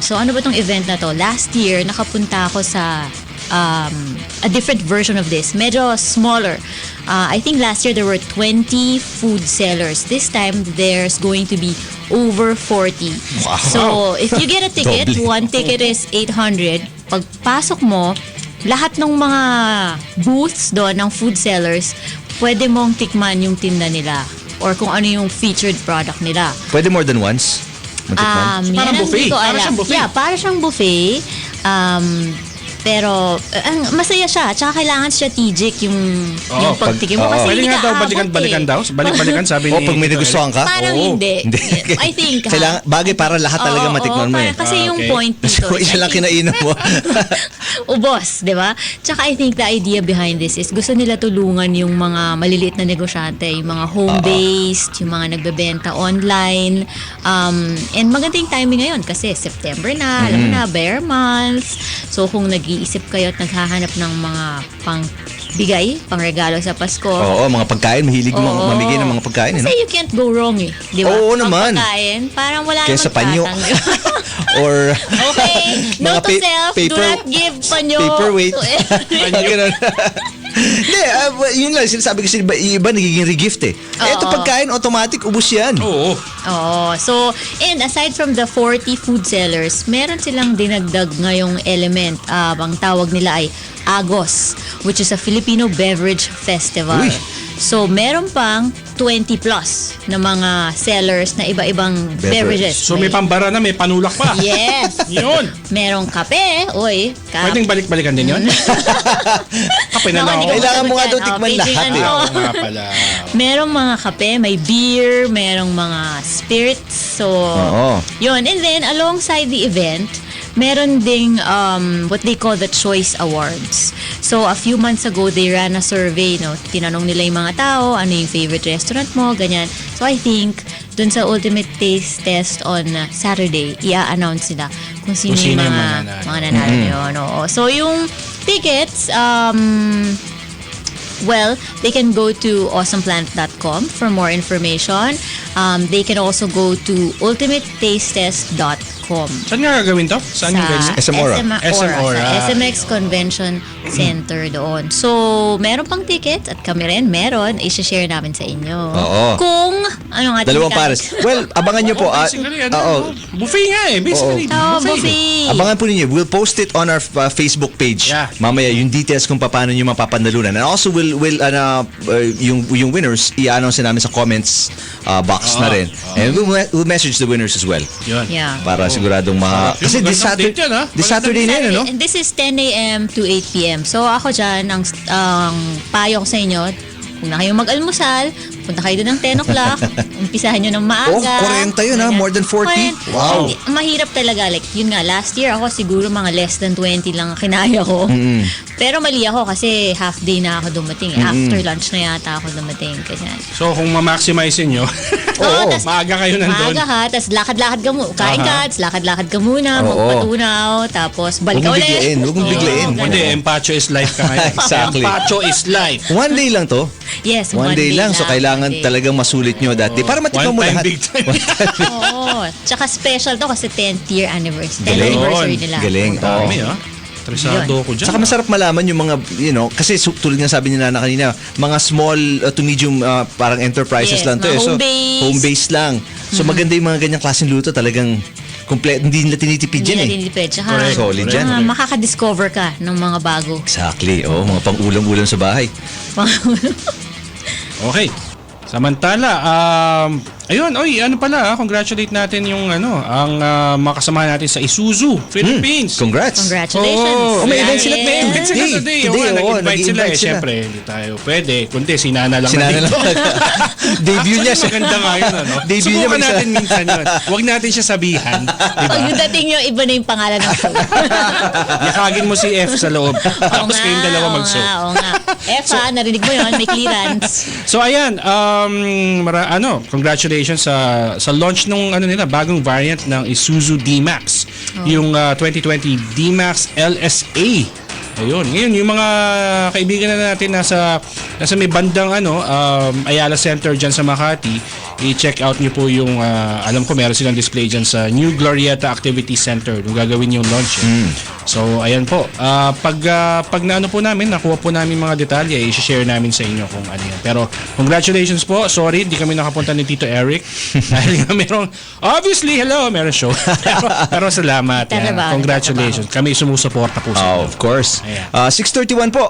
So ano ba tong event na to? Last year, nakapunta ako sa a different version of this. Medyo smaller. I think last year there were 20 food sellers. This time, there's going to be over 40. Wow. So if you get a ticket, Doble. one ticket is 800. Pagpasok mo, lahat ng mga booths doon ng food sellers, pwede mong tikman yung tinda nila or kung ano yung featured product nila. Pwede more than once? Yan Parang ang buffet. hindi ko Parang alam. siyang buffet. Yeah, para siyang buffet. Pero masaya siya. Tsaka kailangan strategic yung pagtikim mo. Kasi Pwede hindi nga ka daw aabot balikan-balikan daw. Balik-balikan sabi ni... pag may nagustuhan ka? Parang hindi. I think. Kailangan, bagay para lahat talaga matikman mo eh. Kasi yung point dito. So, isa lang kinainom mo. Ubos, di ba? Tsaka I think the idea behind this is gusto nila tulungan yung mga maliliit na negosyante, yung mga home-based, yung mga nagbebenta online. And magandang timing ngayon kasi September na, alam mo na, bear months. So kung nag-iisip kayo at naghahanap ng mga pang-bigay, pang-regalo sa Pasko. Oo, mga pagkain. Mahilig mamigay ng mga pagkain. Kasi you can't go wrong eh. Di ba? Oo naman. Pagkain, parang wala Kaya sa panyo. magtatanggol. Or Okay, note to self, do not give panyo. Paperweight. to Ganun. Hindi, yun lang. Sinasabi kasi iba nagiging regift eh. Ito pagkain, automatic, ubus yan. Oo. So, and aside from the 40 food sellers, meron silang dinagdag ngayong element. Ang tawag nila ay Agos, which is a Filipino Beverage Festival. Uy. So, meron pang 20 plus na mga sellers na iba-ibang beverages. So may pambara na, may panulak pa. Yes. Yun. Merong kape. Uy, Pwedeng balik-balikan din yun? Kape na lang ako. Kailangan mo nga daw tikman lahat eh. Oo nga pala. Merong mga kape, may beer, merong mga spirits. So, yun. And then, alongside the event, meron ding what they call the Choice Awards. So, a few months ago, they ran a survey, no? Tinanong nila yung mga tao, ano yung favorite restaurant mo, ganyan. So, I think, dun sa Ultimate Taste Test on Saturday, i-announce nila kung sino yung mga nanalo yun. Oo. So, yung tickets, well, they can go to awesomeplanet.com for more information. They can also go to ultimatetastetest.com. Saan nga gagawin to? Saan yung venue? SM Ora. SM Ora. Sa SMX Convention Center doon. So, meron pang tickets at kami rin meron. I-share namin sa inyo. Oo. Kung anong ating Dalawang pares. Well, abangan nyo po. Basically, buffet nga eh. Basically, buffet. Abangan po ninyo. We'll post it on our Facebook page. Yeah. Mamaya yung details kung paano nyo mapapandalunan. And also, we'll yung winners, i-announce namin sa comments box na rin. And we'll message the winners as well. Yun. Yeah. Para siguradong kasi this Saturday na yun, no? And this is 10 a.m. to 8 p.m. So ako dyan, ang payo ko sa inyo, kung na kayo mag-almusal, punta kayo doon ng 10 o'clock, umpisahan nyo ng maaga. 40 yun ha, more than 40. Wow. Mahirap talaga. Like, yun nga, last year ako siguro mga less than 20 lang kinaya ko. Pero mali ako kasi half day na ako dumating. After lunch na yata ako dumating. So kung ma-maximize nyo, maaga kayo nandun. Maaga ka, tapos lakad-lakad ka muna. Kain ka, tapos lakad-lakad ka muna, magpatunaw, tapos balik ka ulit. Huwag mong biglain. Hindi, empacho is life ka ngayon. Exactly. Empacho is life. One day lang to. Yes, one day lang. So kailangan talagang masulit nyo dati. Para matikman mo lahat. Big time. Oo. Tsaka special to kasi 10th year anniversary. 10th anniversary nila. Galing. Dami Tresado ko dyan. Saka masarap malaman yung mga, kasi tulad nga sabi ni Nana kanina, mga small to medium parang enterprises lang to. Home So, base. home base lang. So maganda yung mga ganyang klaseng luto talagang hindi nila tinitipid Hindi yan na eh. tinitipid. Tsaka, Solid yan. makaka-discover ka ng mga bago. Exactly. Mga pang-ulam-ulam sa bahay. Okay. Samantala, ayun, congratulate natin yung ang mga kasamahan natin sa Isuzu, Philippines. Congrats. Congratulations. May event sila Today. Nag-invite sila eh. Siyempre, hindi tayo pwede. Kundi, sinana lang. Debut niya. Maganda nga yun, Debut niya. Subukan natin minsan yun. Huwag natin siya sabihan. Pag yung dating nyo, iba na yung pangalan ng show. Yakagin mo si F sa loob. Tapos kayong dalawa mag-show. Oo nga. F narinig mo yun, may clearance. So ayan, congratulations sa launch nung nila bagong variant ng Isuzu D-Max. Yung 2020 D-Max LSA. Ayun, ngayon yung mga kaibigan na natin nasa may bandang Ayala Center diyan sa Makati, i-check out niyo po yung alam ko meron silang display diyan sa New Glorieta Activity Center. Yung gagawin yung launch. So ayan po. Pag po namin, nakuha po namin mga detalye, i-share namin sa inyo kung ano yan. Pero congratulations po. Sorry, hindi kami nakapunta ni Tito Eric dahil meron meron show. pero salamat. Congratulations. Kami sumusuporta po sa inyo. Of course. 6:31 po.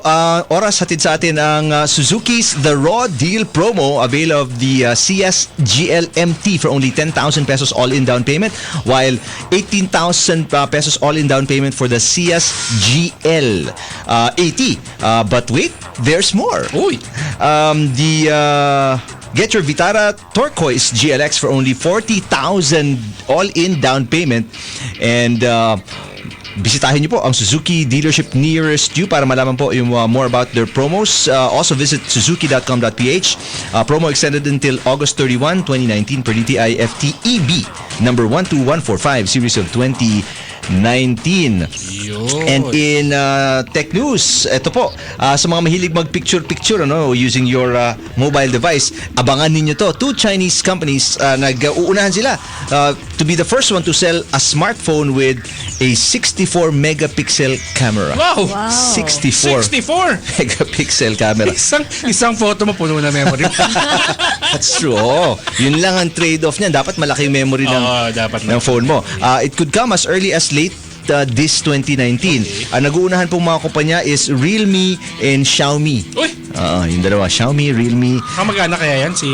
Oras hatid sa atin ang Suzuki's The Raw Deal Promo. Avail of the CS GLMT for only 10,000 pesos all-in down payment, while 18,000 pesos all-in down payment for the CS GL 80. But wait, there's more. Get your Vitara Turquoise GLX for only 40,000 all-in down payment, and bisitahin niyo po ang Suzuki dealership nearest you para malaman po yung more about their promos. Also visit suzuki.com.ph. Promo extended until August 31, 2019 per DTI FTEB number 12145 series of 2019. And in tech news, ito po, sa mga mahilig mag-picture-picture using your mobile device, abangan ninyo to. Two Chinese companies, nag-uunahan sila to be the first one to sell a smartphone with a 64 megapixel camera. Wow! 64 megapixel camera. Isang photo mo puno na memory. That's true. Yun lang ang trade-off niyan. Dapat malaki yung memory ng phone mo. It could come as early as late this 2019. Ang nag-uunahan pong mga kumpanya is Realme and Xiaomi. Yung dalawa, Xiaomi, Realme. Kamag-anak kaya yan? Si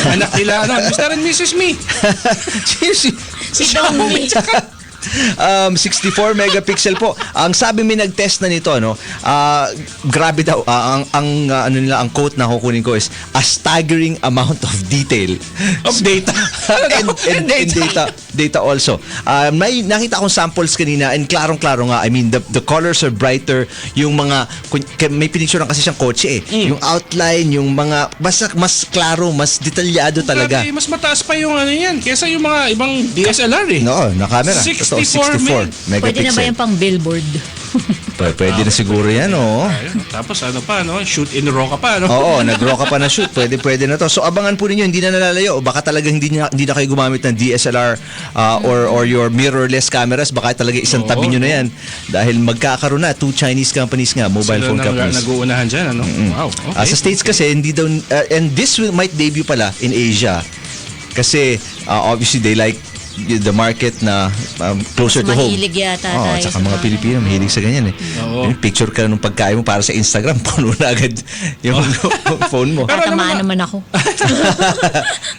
anak nila, Mr. and Mrs. Me. Si Xiaomi. 64 megapixel po. Ang sabi may nag-test na nito, grabe daw. Ang quote na kukunin ko is a staggering amount of detail. Of data. and data also. May nakita akong samples kanina and klarong-klaro nga. I mean, the colors are brighter. Yung mga, may pinicturean kasi siyang kotse Yung outline, yung mga, mas klaro, mas detalyado talaga. Mas mataas pa yung yan kesa yung mga ibang DSLR No, na camera. 64 megapixel. Pwede na ba yung pang billboard? Pwede na siguro yan, Tapos shoot in raw ka pa, Oo, nag-raw ka pa na shoot. Pwede na to. So abangan po ninyo, hindi na nalalayo. Baka talaga hindi na kayo gumamit ng DSLR or your mirrorless cameras. Baka talaga isang tabi nyo na yan. Dahil magkakaroon na, two Chinese companies nga, mobile phone companies. Nag-uunahan dyan, Wow, okay. Sa States kasi, hindi daw, and this might debut pala in Asia. Kasi, obviously, they like the market na closer to home. Mahilig yata tayo. Tsaka mga Pilipino, mahilig sa ganyan Picture ka nung pagkain mo para sa Instagram, puno na agad yung phone mo. Tatamaan naman ako.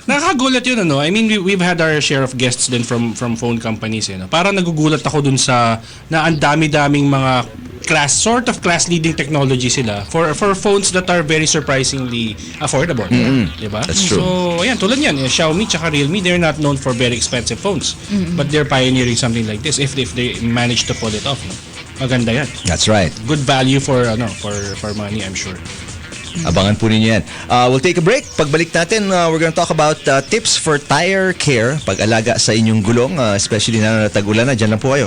Nakakagulat yun, I mean, we've had our share of guests din from phone companies, Parang nagugulat ako dun sa na ang dami-daming mga class leading technology sila for phones that are very surprisingly affordable. Diba? That's true. So, ayan, tulad yan, Xiaomi tsaka Realme, they're not known for very expensive phones. But they're pioneering something like this if they manage to pull it off. Maganda yan. That's right. Good value for money, I'm sure. Abangan po ninyo yan. We'll take a break. Pagbalik natin, we're gonna talk about tips for tire care, pag-alaga sa inyong gulong, especially na tag-ulan na. Diyan lang po kayo.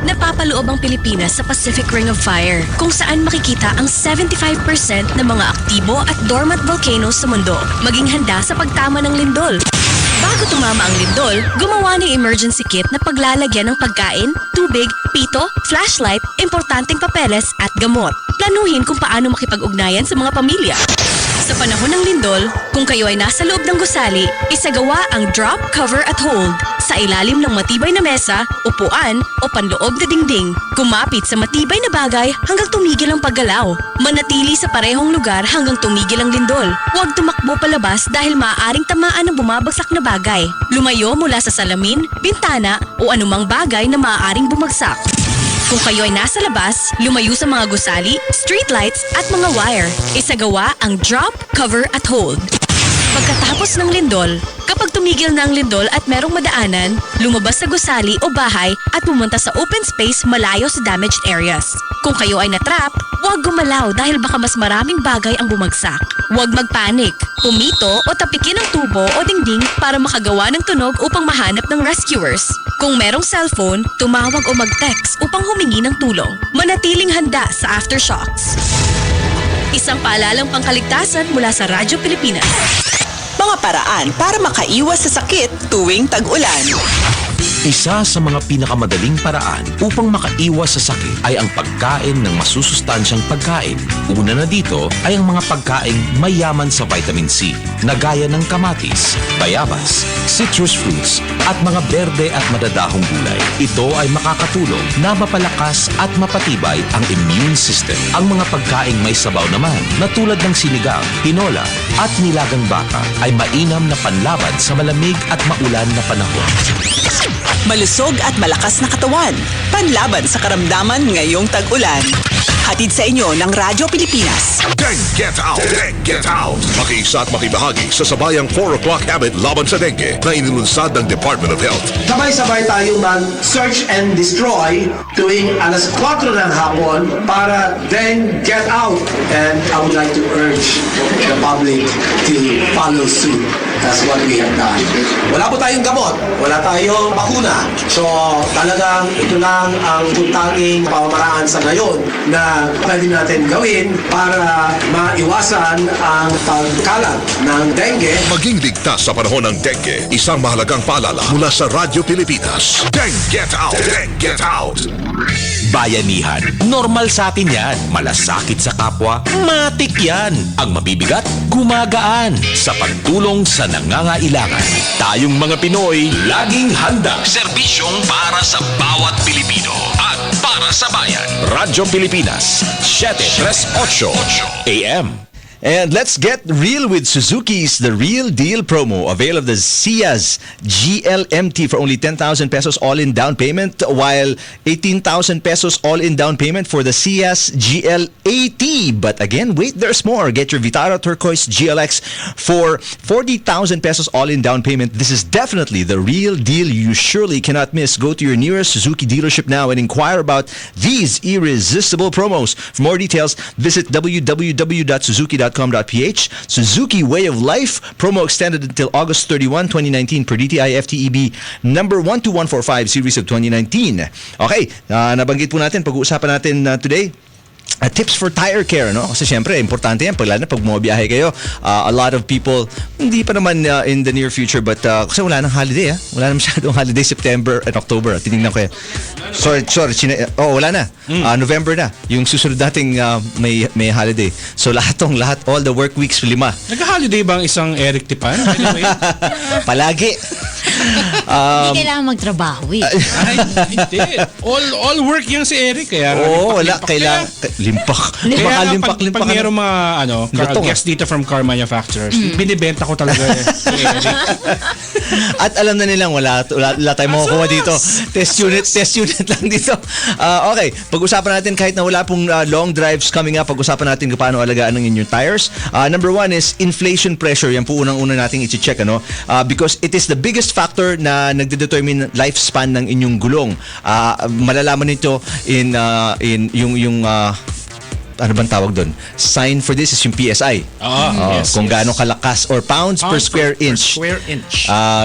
Napapaloob ang Pilipinas sa Pacific Ring of Fire, kung saan makikita ang 75% ng mga aktibo at dormant volcanoes sa mundo. Maging handa sa pagtama ng lindol. Bago tumama ang lindol, gumawa ng emergency kit na paglalagyan ng pagkain, tubig, pito, flashlight, importanteng papeles at gamot. Planuhin kung paano makipag-ugnayan sa mga pamilya. Sa panahon ng lindol, kung kayo ay nasa loob ng gusali, isagawa ang drop, cover at hold sa ilalim ng matibay na mesa, upuan o panloob na dingding. Kumapit sa matibay na bagay hanggang tumigil ang paggalaw. Manatili sa parehong lugar hanggang tumigil ang lindol. Huwag tumakbo palabas dahil maaaring tamaan ng bumabagsak na bagay. Lumayo mula sa salamin, bintana o anumang bagay na maaaring bumagsak. Kung kayo ay nasa labas, lumayo sa mga gusali, streetlights at mga wire. Isagawa ang drop, cover at hold. Pagkatapos ng lindol, kapag tumigil na ang lindol at merong madaanan, lumabas sa gusali o bahay at pumunta sa open space malayo sa damaged areas. Kung kayo ay natrap, huwag gumalaw dahil baka mas maraming bagay ang bumagsak. Huwag magpanik, pumito o tapikin ang tubo o dingding para makagawa ng tunog upang mahanap ng rescuers. Kung merong cellphone, tumawag o mag-text upang humingi ng tulong. Manatiling handa sa aftershocks. Isang paalalang pangkaligtasan mula sa Radyo Pilipinas. Mga paraan para makaiwas sa sakit tuwing tag-ulan. Isa sa mga pinakamadaling paraan upang makaiwas sa sakit ay ang pagkain ng masusustansyang pagkain. Una na dito ay ang mga pagkaing mayaman sa vitamin C na gaya ng kamatis, bayabas, citrus fruits at mga berde at madadahong gulay. Ito ay makakatulong na mapalakas at mapatibay ang immune system. Ang mga pagkaing may sabaw naman na tulad ng sinigang, tinola at nilagang baka ay mainam na panlaban sa malamig at maulan na panahon. Malusog at malakas na katawan. Panlaban sa karamdaman ngayong tag-ulan. Hatid sa inyo ng Radyo Pilipinas. Dengue Get Out! Dengue Get Out! Makiisa at makibahagi sa sabayang 4 o'clock habit laban sa dengue na inilunsad ng Department of Health. Sabay-sabay tayo mag-search and destroy tuwing alas 4 ng hapon para then get out. And I would like to urge the public to follow suit. That's what we have done. Wala po tayong gamot. Wala tayong bakuna. So talagang ito lang ang tanging pamamaraan sa ngayon na pwede natin gawin para maiwasan ang pagkalat ng dengue. Maging ligtas sa panahon ng dengue. Isang mahalagang paalala mula sa Radyo Pilipinas. Dengue Get Out! Dengue Get Out! Bayanihan. Normal sa atin yan. Malasakit sa kapwa, matik yan. Ang mabibigat, gumagaan. Sa pagtulong sa nangangailangan. Tayong mga Pinoy, laging handa. Serbisyong para sa bawat Pilipino. At para sa bayan. Radyo Pilipinas, 738 AM. And let's get real with Suzuki's The Real Deal promo. Avail of the Sias GLMT for only 10,000 pesos all-in down payment, while 18,000 pesos all-in down payment for the Sias GL80. But again, wait, there's more. Get your Vitara Turquoise GLX for 40,000 pesos all-in down payment. This is definitely the real deal you surely cannot miss. Go to your nearest Suzuki dealership now and inquire about these irresistible promos. For more details, visit www.suzuki.com.ph. Suzuki Way of Life. Promo extended until August 31, 2019 per DTI FTEB number 12145 series of 2019. Okay, nabanggit po natin, pag-uusapan natin today, tips for tire care, no? Kasi syempre, importante yan. Lalo na pag bumabiyahe kayo. A lot of people, hindi pa naman in the near future, but kasi wala nang holiday, Wala nang masyadong holiday, September and October. Tinignan ko yan. Sorry. Wala na. November na. Yung susunod nating may holiday. So lahat, all the work weeks, 5. Nag-holiday ba ang isang Eric Tipan? Anyway. Palagi. Hindi kailangan magtrabaho Ay, hindi. All work yan si Eric. Kaya wala. Kailangan limpak. Limpak. Pag mayroong mga guest dito from car manufacturers, binibenta ko talaga si Eric. At alam na nilang wala tayong makukuha dito. Test unit lang dito. Okay, pag-usapan natin kahit na wala pong long drives coming up, pag-usapan natin kung paano alagaan ng inyong tires. Number 1 is inflation pressure. Yan po unang-una nating i-check, because it is the biggest factor na nagde-determine lifespan ng inyong gulong. Malalaman nito in yung ano bang tawag doon? Sign for this is yung PSI. Kung gaano kalakas or pounds per square inch.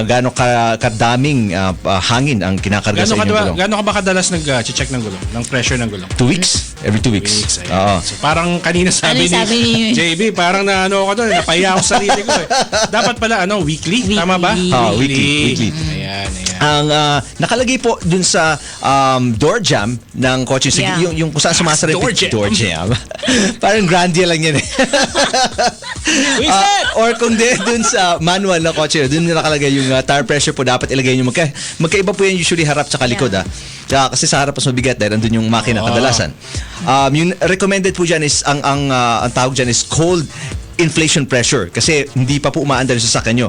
Gaano kadaming hangin ang kinakarga sa inyong gulong. Gaano ka ba kadalas nag-check ng gulong? Ng pressure ng gulong? 2 weeks? Every 2 weeks. So parang kanina sabi ni Jaybee, parang napahiya ako sa sarili ko. Dapat pala weekly? Tama ba? Weekly. Ayan. Ang nakalagay po dun sa door jamb ng kotse, yung kung saan sumasara door jamb. Parang Grandia lang yan eh. Or kung dun sa manual na kotse, dun nakalagay yung tire pressure po, dapat ilagay nyo. Magkaiba po yan usually harap tsaka likod. Kasi sa harap mas mabigat dahil andun yung makina kadalasan. Yung recommended po dyan is, ang tawag dyan is cold inflation pressure kasi hindi pa po umaandar sa sasakyan nyo.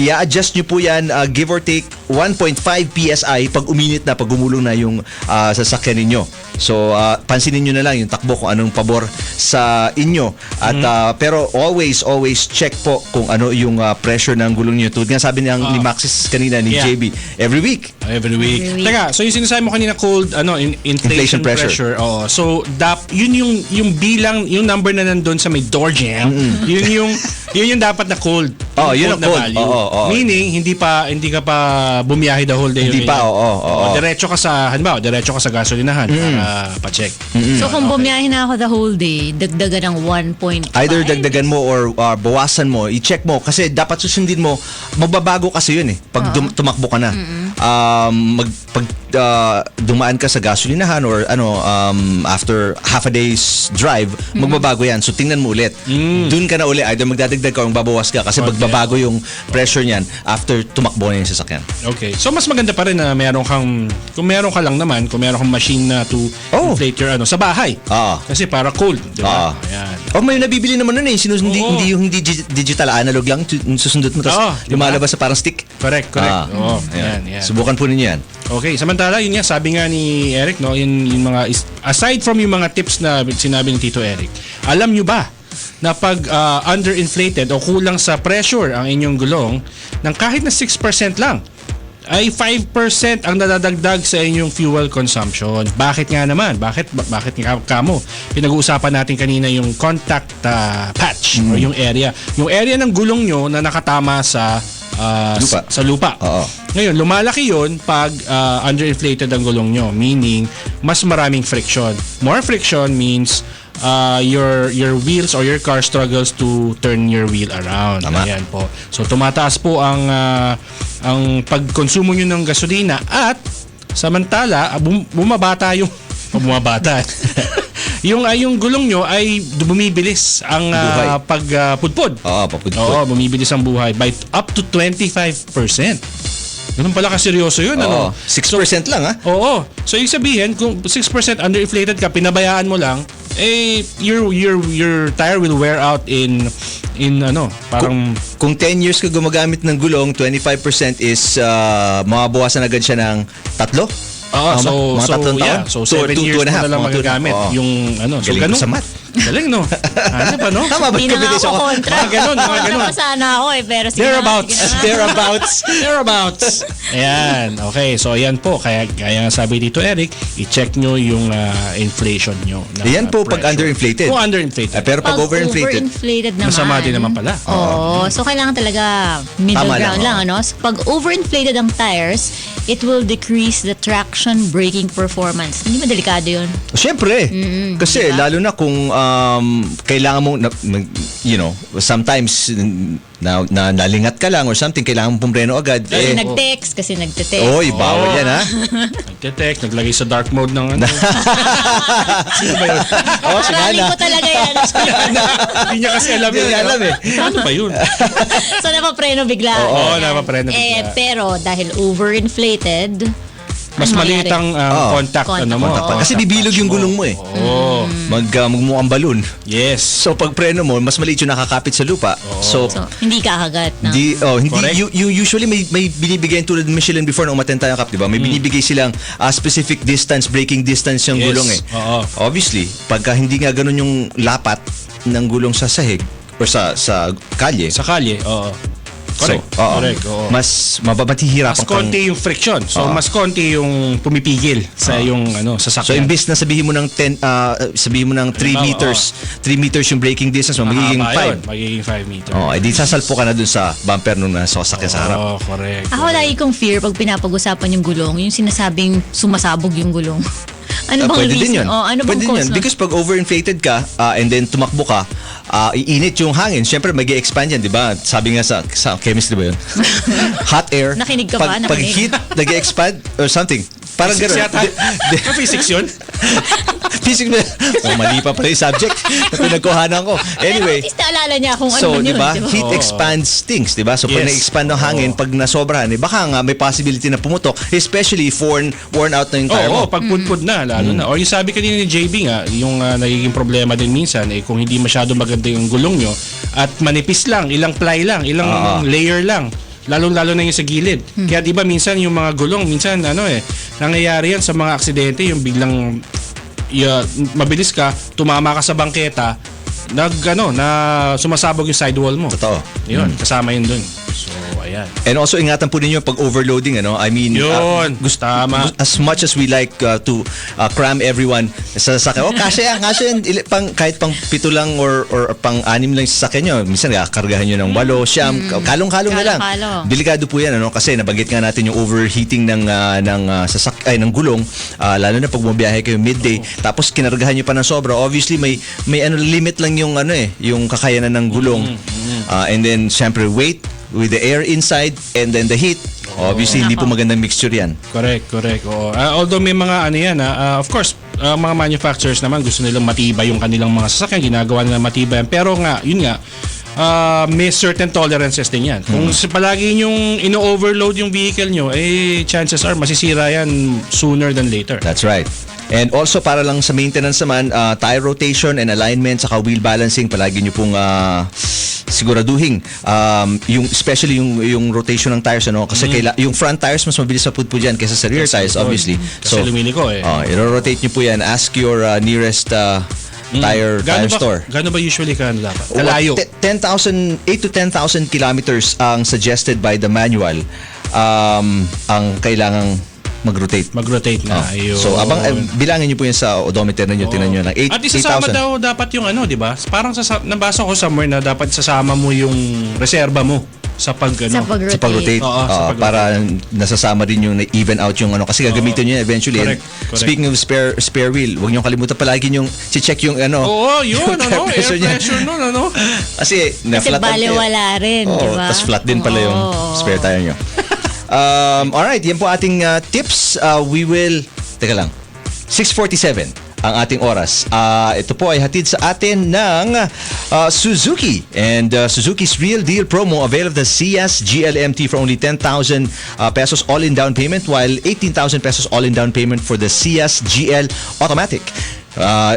I-adjust nyo po yan, give or take 1.5 PSI pag uminit na, pag gumulong na yung sasakyan ninyo. So, pansinin nyo na lang yung takbo kung anong pabor sa inyo. At pero always check po kung ano yung pressure ng gulong nyo. Tulad nga sabi ni Maxxis kanina, ni Jaybee, every week. Teka, so yung sinasabi mo kanina cold inflation pressure. So yun yung bilang, yung number na nandun sa may door jam, yun yung dapat na cold. Yun ang cold. Meaning hindi ka pa bumiyahe the whole day. Hindi pa, diretso ka sa gasolinahan para pa-check. So kung bumiyahe na ako the whole day, dagdagan ng 1.5. Either dagdagan mo or bawasan mo, i-check mo kasi dapat susundin mo, magbabago kasi yun eh pag tumakbo ka na. Pag dumaan ka sa gasolinahan or after half a day's drive, magbabago yan. So tingnan mo ulit. Doon ka na uli, either magdadagdag ka o magbabawas ka kasi magbabago yung pressure niyan after tumakbo na yung sasakyan. Okay. So mas maganda pa rin na kung meron ka lang naman, kung meron kang machine na to inflate your sa bahay. Kasi para cold, di ba? Ayan. May nabibili naman nun eh. Hindi yung digital, analog lang, susundot mo tapos lumalabas sa parang stick. Correct. Yan. Subukan po ninyo yan. Okay, samantala yun nga, sabi nga ni Eric, yung mga aside from yung mga tips na sinabi ni Tito Eric, alam nyo ba na pag underinflated o kulang sa pressure ang inyong gulong, ng kahit na 6% lang, ay 5% ang nadadagdag sa inyong fuel consumption. Bakit nga naman? Bakit nga kamo? Pinag-uusapan natin kanina yung contact patch or yung area. Yung area ng gulong nyo na nakatama sa lupa. Ngayon, lumalaki yun pag underinflated ang gulong nyo. Meaning, mas maraming friction. More friction means your wheels or your car struggles to turn your wheel around. Ayan po. So, tumataas po ang pagkonsumo nyo ng gasolina at samantala, bumabata yung gulong nyo ay bumibilis ang pagpudpud. Bumibilis ang buhay by up to 25%. Ganun pala kaseryoso yun. 6% lang So yung sabihin, kung 6% underinflated ka, pinabayaan mo lang, your tire will wear out in parang kung 10 years ka gumagamit ng gulong, 25% is mababawasan agad siya ng 3. Mga 3 taon. So 7 years mo na lang magagamit yung so galing ganun. sa math. Galing, no? Ano pa, no? Tama ba? Hindi na nga ako kontra. Mga ganun. Kontra sana ako pero sige Thereabouts. Ayan. Okay. So, ayan po. Kaya sabi dito, Eric, i-check nyo yung inflation nyo. Ayan po pag underinflated. Kung underinflated. Pero pag overinflated naman. Masama din naman pala. So, kailangan talaga middle ground lang. So, pag overinflated ang tires, it will decrease the traction braking performance. Hindi ba delikado yun? Siyempre. Kasi lalo na kung kailangan mo sometimes nalingat ka lang or something, kailangan mo pumreno agad. Kasi nagte-text. Oy, bawal yan ha. Nagte-text, naglagay sa dark mode ng Sino ba yun? Maraming ko talaga yan. Hindi niya kasi alam eh. Ano ba yun? So napapreno bigla. Napapreno bigla. Pero dahil overinflated, mas maliit ang contact mo. Kasi bibilog yung gulong mo eh. Magmukhang balon. Yes. So pag preno mo, mas maliit yung nakakapit sa lupa. So hindi kakagat. No? Usually may binibigay tulad ng Michelin before nung umattend tayo kap, di ba? May binibigay silang specific distance, braking distance yung gulong eh. Obviously, pagka hindi nga ganun yung lapat ng gulong sa sahig or sa kalye. Sa kalye, Correct. Mas mababahirapan mas konti yung friction. So mas konti yung pumipigil sa yung sasakyan. So imbis na sabihin mo ng 3 meters, 3 meters yung braking distance mo, magiging 5. Magiging 5 meters. Edi sasalpo ka na dun sa bumper nung nasa sasakyan sa harap. Correct. Ako lagi kong fear pag pinapag-usapan yung gulong, yung sinasabing sumasabog yung gulong. Ano bang pwede din reason? yun. Ano bang Pwede din cause yun. nun? Because pag overinflated ka and then tumakbo ka, iinit yung hangin. Siyempre, mag-expand yan, di ba? Sabi nga sa chemistry ba yun? Hot air. Nakinig ka ba? Pag heat, nag-expand or something. Parang Physics gano'n. yata. Physics yun? Physics ba? Mali pa pala yung subject na pinagkuhanan ko. Anyway. Pero at least naalala niya kung ano So, man di yun. ba? Diba? Heat expands things, di ba? So, pag Yes. na-expand ng hangin, pag nasobrahan, baka nga may possibility na pumutok, especially if worn out na yung tire mo. Pag pudpud na, lalo na. O yung sabi kanina ni Jaybee nga, yung nagiging problema din minsan, kung hindi masyado maganda yung gulong nyo, at manipis lang, ilang ply lang, ilang layer lang, lalo-lalo na yung sa gilid. Kaya di ba minsan yung mga gulong, minsan nangyayari yan sa mga aksidente, yung biglang mabilis ka, tumama ka sa bangketa, na sumasabog yung sidewall mo. Totoo. Yun, kasama yun dun. So, ayan. And also ingatan po ninyo pag overloading, I mean, yun, tama. As much as we like to cram everyone sa sasakyan, kasya yan, kahit pang 7 lang or pang 6 lang sa sasakyan nyo, minsan kargahan nyo ng 8, 9, kalong-kalong na lang. Delikado po yan, kasi nabanggit nga natin yung overheating ng gulong, lalo na pag bumiyahe kayo midday, tapos kinargahan nyo pa ng sobra. Obviously, may limit lang yung yung kakayanan ng gulong. And then, syempre, weight with the air inside and then the heat. Obviously, hindi po magandang mixture yan. Correct. Oo. Although may mga of course, mga manufacturers naman gusto nilang matibay yung kanilang mga sasakyan, ginagawa nila matibay yan. Pero nga, yun nga, may certain tolerances din yan. Kung palagi yung ino-overload yung vehicle nyo, chances are masisira yan sooner than later. That's right. And also, para lang sa maintenance naman, tire rotation and alignment, saka wheel balancing, palagi nyo pong siguraduhin. Especially yung rotation ng tires, kasi yung front tires, mas mabilis sa pudpud yan kaysa sa rear tires, obviously. Kasi lumiliko i-rotate nyo po yan. Ask your nearest tire store. Gano'n ba usually dapat? Kalayo? 8 to 10,000 kilometers ang suggested by the manual ang kailangang mag-rotate na. So, bilangin niyo po yan sa odometer ninyo, tinan niyo ng 8,000. At isasama daw dapat yung di ba? Parang nabasa ko somewhere na dapat sasama mo yung reserba mo sa pag-rotate. Para nasasama din yung even out yung kasi gagamitin niyo eventually. Correct. Speaking of spare wheel, huwag niyo kalimutan palagi yung check yung yun, air pressure nun, Kasi na-flat. Kasi baliwala rin, di ba? Tapos flat din pala yung spare tire niyo. Alright, yan po ating tips. We will, teka lang, 6:47 ang ating oras. Ito po ay hatid sa atin ng Suzuki. And Suzuki's Real Deal promo avail of the CS GLMT for only 10,000 pesos all-in down payment, while 18,000 pesos all-in down payment for the CS GL Automatic.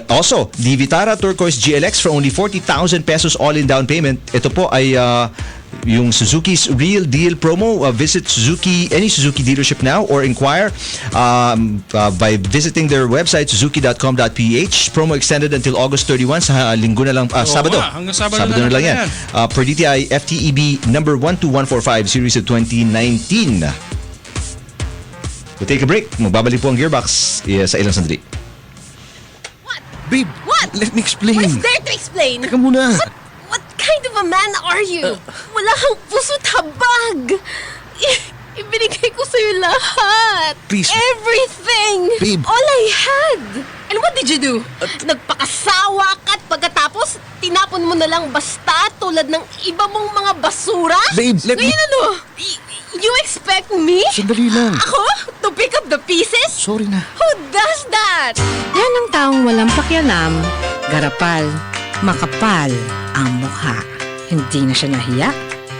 Also, the Vitara Turquoise GLX for only 40,000 pesos all-in down payment. Ito po ay yung Suzuki's Real Deal promo. Visit any Suzuki dealership now or inquire by visiting their website suzuki.com.ph. Promo extended until August 31 sa linggo na lang, Sabado. Hanggang Sabado na lang yan. Per DTI FTEB number 12145 series of 2019. We'll take a break. Magbabalik po ang Gearbox sa ilang sandali. Babe, what? Let me explain. What is there to explain? Teka muna. What kind of a man are you? Wala kang puso't habag. Ibinigay ko sa'yo lahat. Please. Everything. Babe. All I had. And what did you do? Nagpakasawa ka at pagkatapos tinapon mo na lang basta tulad ng iba mong mga basura? Babe, let me... Ngayon you expect me? Sandali lang. Ako? To pick up the pieces? Sorry na. Who does that? Yan ang taong walang pakialam, garapal, makapal ang mukha. Hindi na siya nahiya.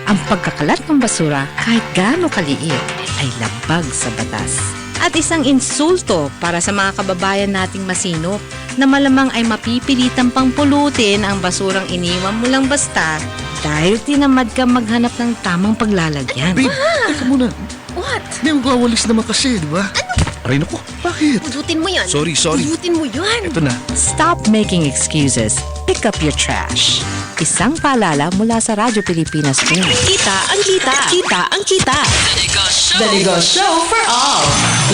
Ang pagkakalat ng basura kahit gaano kaliit ay labag sa batas. At isang insulto para sa mga kababayan nating masinop na malamang ay mapipilitang pang pulutin ang basurang iniwan mo lang basta dahil tinamad ka maghanap ng tamang paglalagyan. Babe, teka muna. What? Hindi mo kawalis naman kasi, di ba? Ano? Aray naku, bakit? Pulutin mo yan. Sorry. Pulutin mo yan. Ito na. Stop making excuses. Pick up your trash. Isang paalala mula sa Radyo Pilipinas po. Kita ang kita. Kita ang kita. The Ligo Show for all.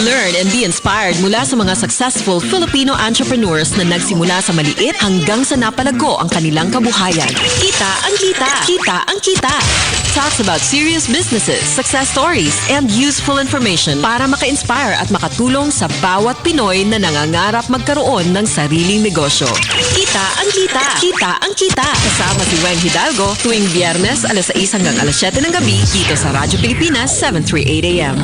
Learn and be inspired mula sa mga successful Filipino entrepreneurs na nagsimula sa maliit hanggang sa napalago ang kanilang kabuhayan. Kita ang kita. Kita ang kita. talks about serious businesses, success stories, and useful information para maka-inspire at makatulong sa bawat Pinoy na nangangarap magkaroon ng sariling negosyo. Kita ang kita. Kita ang kita. Kasama si Weng Hidalgo tuwing Biyernes alas 6 hanggang alas 7 ng gabi dito sa Radyo Pilipinas 738 AM.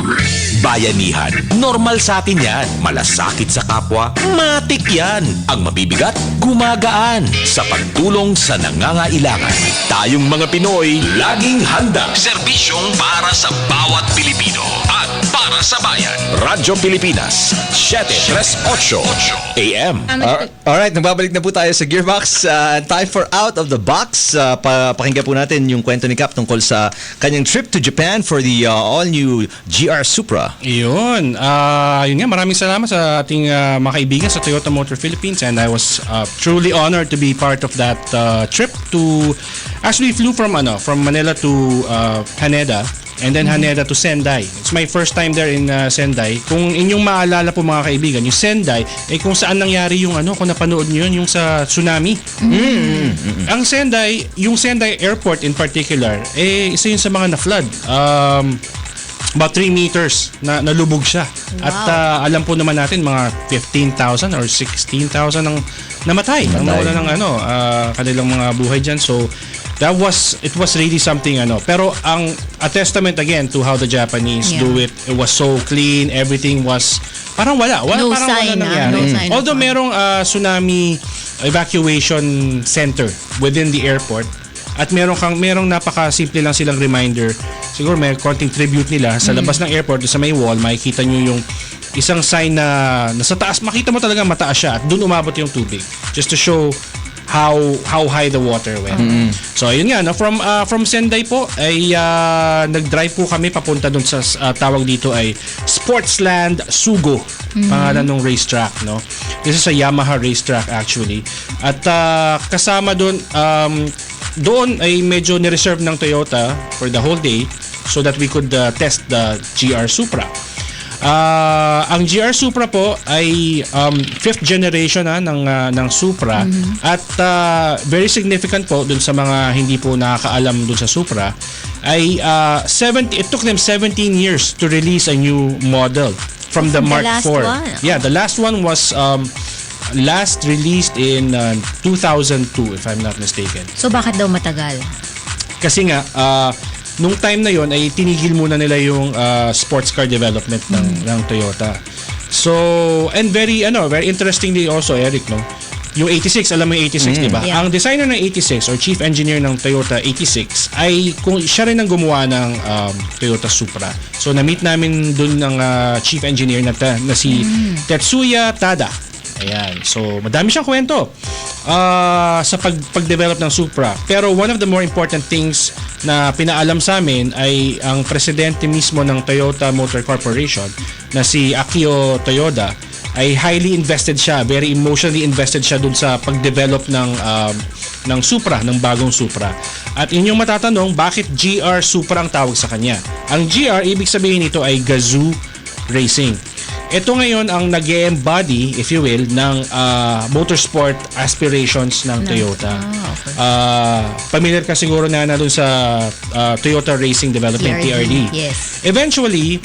Bayanihan. Normal sa atin yan. Malasakit sa kapwa. Matik yan. Ang mabibigat, gumagaan. Sa pagtulong sa nangangailangan. Tayong mga Pinoy, laging handa. Serbisyong para sa bawat Pilipino. At para sa bayan. Radyo Pilipinas, 738 AM. Alright, nagbabalik na po tayo sa Gearbox. Time for Out of the Box. Pakinggan po natin yung kwento ni Cap tungkol sa kanyang trip to Japan for the all-new GR Supra. Yun nga, maraming salamat sa ating mga kaibigan sa Toyota Motor Philippines, and I was truly honored to be part of that trip to, actually flew from Manila to Haneda, and then Haneda to Sendai. It's my first time there in Sendai. Kung inyong maalala po mga kaibigan, yung Sendai kung saan nangyari yung kung napanood niyo yun, yung sa tsunami. Ang Sendai, yung Sendai Airport in particular, isa yun sa mga na-flood. About 3 meters na nalubog siya. Wow. At alam po naman natin mga 15,000 or 16,000 ang namatay. Ang nawala ng kanilang mga buhay dyan. So it was really something pero a testament again to how the Japanese do it. It was so clean, everything was parang wala no parang sign, wala nangyari. no sign. Although merong tsunami evacuation center within the airport, at merong napaka-simple lang silang reminder. Siguro may konting tribute nila sa labas ng airport, sa may wall, makikita nyo yung isang sign na nasa taas, makita mo talaga mataas siya at doon umabot yung tubig. Just to show how high the water went. So ayun nga, from Sendai po ay nag-drive po kami papunta doon sa tawag dito ay Sportsland Sugo. Pangalan ng racetrack, no? This is a Yamaha racetrack actually. At kasama doon ay medyo ni-reserve ng Toyota for the whole day so that we could test the GR Supra. Ang GR Supra po ay 5th generation ng Supra, at very significant po dun sa mga hindi po nakakaalam dun sa Supra ay it took them 17 years to release a new model from the Mark IV. Yeah, the last one was last released in 2002 if I'm not mistaken. So bakit daw matagal? Kasi nga nung time na yon ay tinigil muna nila yung sports car development ng Toyota. So and very interestingly also, Eric, no, yung 86, alam mo yung 86, di ba? Ang designer ng 86 or chief engineer ng Toyota 86 ay siya rin ang gumawa ng Toyota Supra. So na-meet namin dun ng chief engineer na si Tetsuya Tada. Ayan. So, madami siyang kwento sa pag-develop ng Supra. Pero one of the more important things na pinaalam sa amin ay ang presidente mismo ng Toyota Motor Corporation na si Akio Toyoda ay highly invested siya, very emotionally invested siya dun sa pag-develop ng Supra, ng bagong Supra. At inyong matatanong, bakit GR Supra ang tawag sa kanya? Ang GR, ibig sabihin nito ay Gazoo Racing. Ito ngayon ang nag-embody, if you will, ng motorsport aspirations ng Toyota. Familiar ka siguro na doon sa Toyota Racing Development, TRD. Yes. Eventually,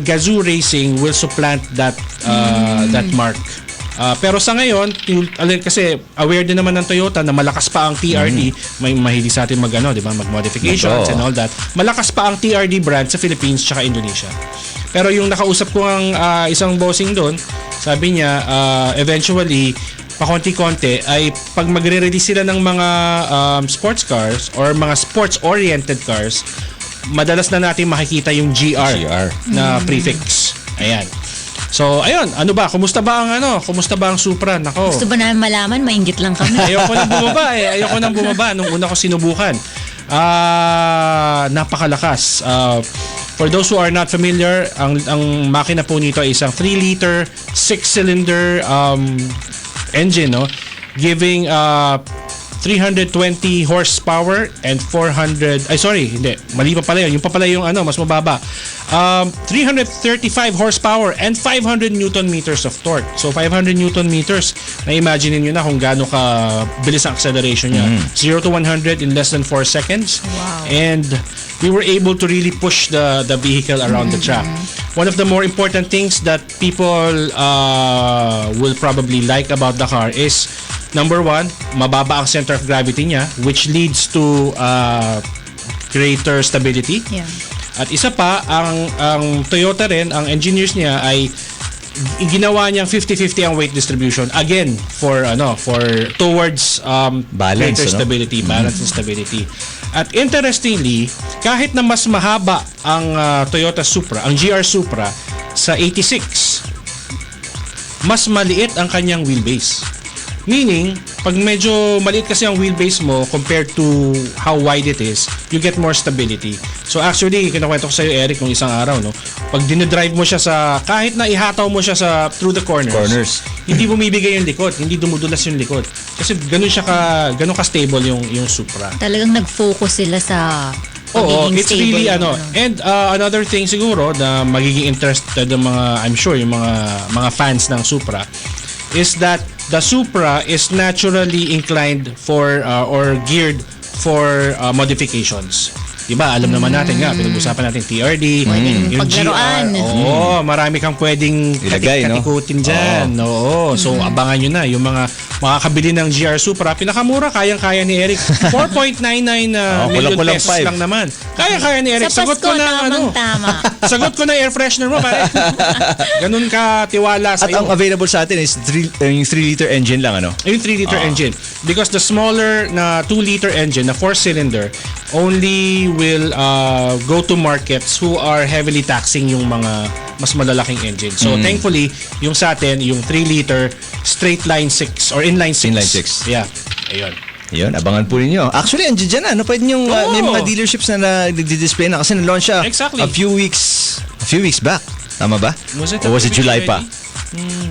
Gazoo Racing will supplant that mark. Pero sa ngayon, kasi aware din naman ng Toyota na malakas pa ang TRD, may mahilig sa atin mag-modifications and all that. Malakas pa ang TRD brand sa Philippines tsaka Indonesia. Pero yung nakausap ko ang isang bossing doon, sabi niya, eventually, pakonti-konti, ay pag magre-release sila ng mga sports cars or mga sports-oriented cars, madalas na natin makikita yung GR na prefix. Ayan. So, ayun, kumusta ba ang Supra? Nako. Gusto ba namin malaman? Mainggit lang kami. Ayoko nang bumaba nung una ko sinubukan. Napakalakas. For those who are not familiar, ang makina po nito ay isang 3-liter 6-cylinder engine, no, giving 3 320 horsepower and 400 hindi, mali pa pala yun. Yung pa pala yung mas mababa. 335 horsepower and 500 newton meters of torque. So 500 newton meters, na-imagine niyo na kung gaano ka bilis ang acceleration niya. 0 to 100 in less than 4 seconds. Wow. And we were able to really push the vehicle around the track. One of the more important things that people will probably like about the car is, number one, mababa ang center of gravity niya, which leads to greater stability. Yeah. At isa pa, ang Toyota rin, ang engineers niya ay ginawa niyang 50-50 ang weight distribution, again for towards balance, greater stability, balance and stability. At interestingly, kahit na mas mahaba ang Toyota Supra, ang GR Supra sa 86, mas maliit ang kanyang wheelbase. Meaning, pag medyo maliit kasi ang wheelbase mo compared to how wide it is, you get more stability. So actually, kinakwento ko sa'yo, Eric, nung isang araw, pag dinidrive mo siya kahit na ihataw mo siya through the corners, hindi bumibigay yung likod, hindi dumudulas yung likod. Kasi ganun ka-stable yung Supra. Talagang nag-focus sila sa pagiging it's stable. really And another thing siguro na magiging interested ng mga, I'm sure, yung mga fans ng Supra, is that the Supra is naturally inclined for or geared for modifications. Diba? Alam naman natin nga, pinag-usapan natin TRD, yung paglaruan. GR. Marami kang pwedeng katikutin dyan. So, abangan nyo na. Yung mga makakabili ng GR Supra, pinakamura, kayang-kaya ni Eric. 4.99 million pesos lang naman. Kaya-kaya ni Eric. Sa Pasko, tamang-tama. Sagot ko na air freshener mo, pare. Ganun ka tiwala sa iyo. At ang available sa atin is yung 3-liter engine lang, Yung 3-liter engine. Because the smaller na 2-liter engine, na 4-cylinder, only will go to markets who are heavily taxing yung mga mas malalaking engine. So thankfully, yung sa atin, yung 3-liter straight line 6 or inline 6. Inline 6. Yeah. Ayun, abangan po ninyo. Actually, andiyan dyan na. Pwede yung may mga dealerships na nagdi-display na kasi na-launch siya a few weeks back. Tama ba? Or was it July pa?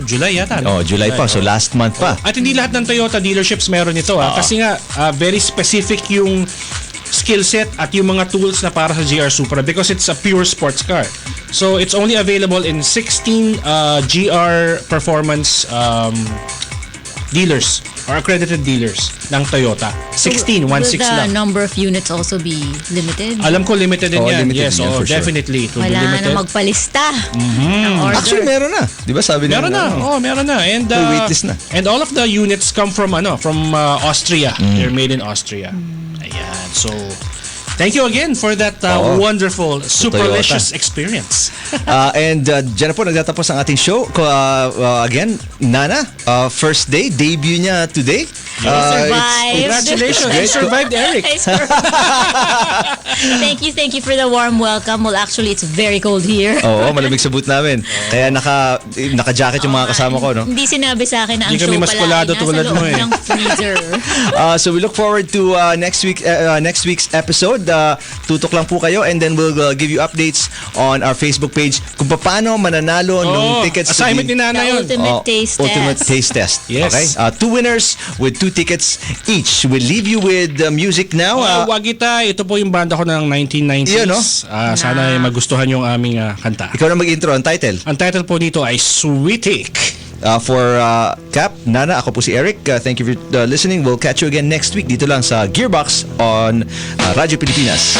July yata. July pa. So last month pa. At hindi lahat ng Toyota dealerships meron ito. Kasi nga, very specific yung skill set at yung mga tools na para sa GR Supra because it's a pure sports car. So it's only available in 16 GR performance dealers or accredited dealers ng Toyota. 16 Will the lang. number of units also be limited? Alam ko limited din yan. Limited Yes, yan, for definitely. sure. Wala na magpalista ng order. Actually, meron na. Di ba sabi nila? Meron na. And waitlist na. And all of the units come from Austria. They're made in Austria. Ayan. So, thank you again for that wonderful, superlicious experience. And dyan na po nagtatapos ang ating show. Again, Nana, first day, debut niya today. Congratulations. You survived, Eric. Thank you for the warm welcome. Well, actually, it's very cold here. Malamig sa boot namin. Kaya naka-jacket yung mga kasama ko, Hindi sinabi sa akin na ang Hindi show kami pala maskulado ay tulad nasa mo loob ng freezer. So we look forward to next week's episode. Tutok lang po kayo and then we'll give you updates on our Facebook page kung paano mananalo ng tickets assignment ni Nana yun. Ultimate Taste Test. Yes. Okay? 2 winners with 2 tickets each. We'll leave you with music now. Wagita, ito po yung banda ko ng 1990s. Sana ay magustuhan yung aming kanta. Ikaw na mag-intro. Ang title? Ang title po dito ay Sweetik. For Cap, Nana, ako po si Eric. Thank you for listening. We'll catch you again next week dito lang sa Gearbox on Radyo Pilipinas.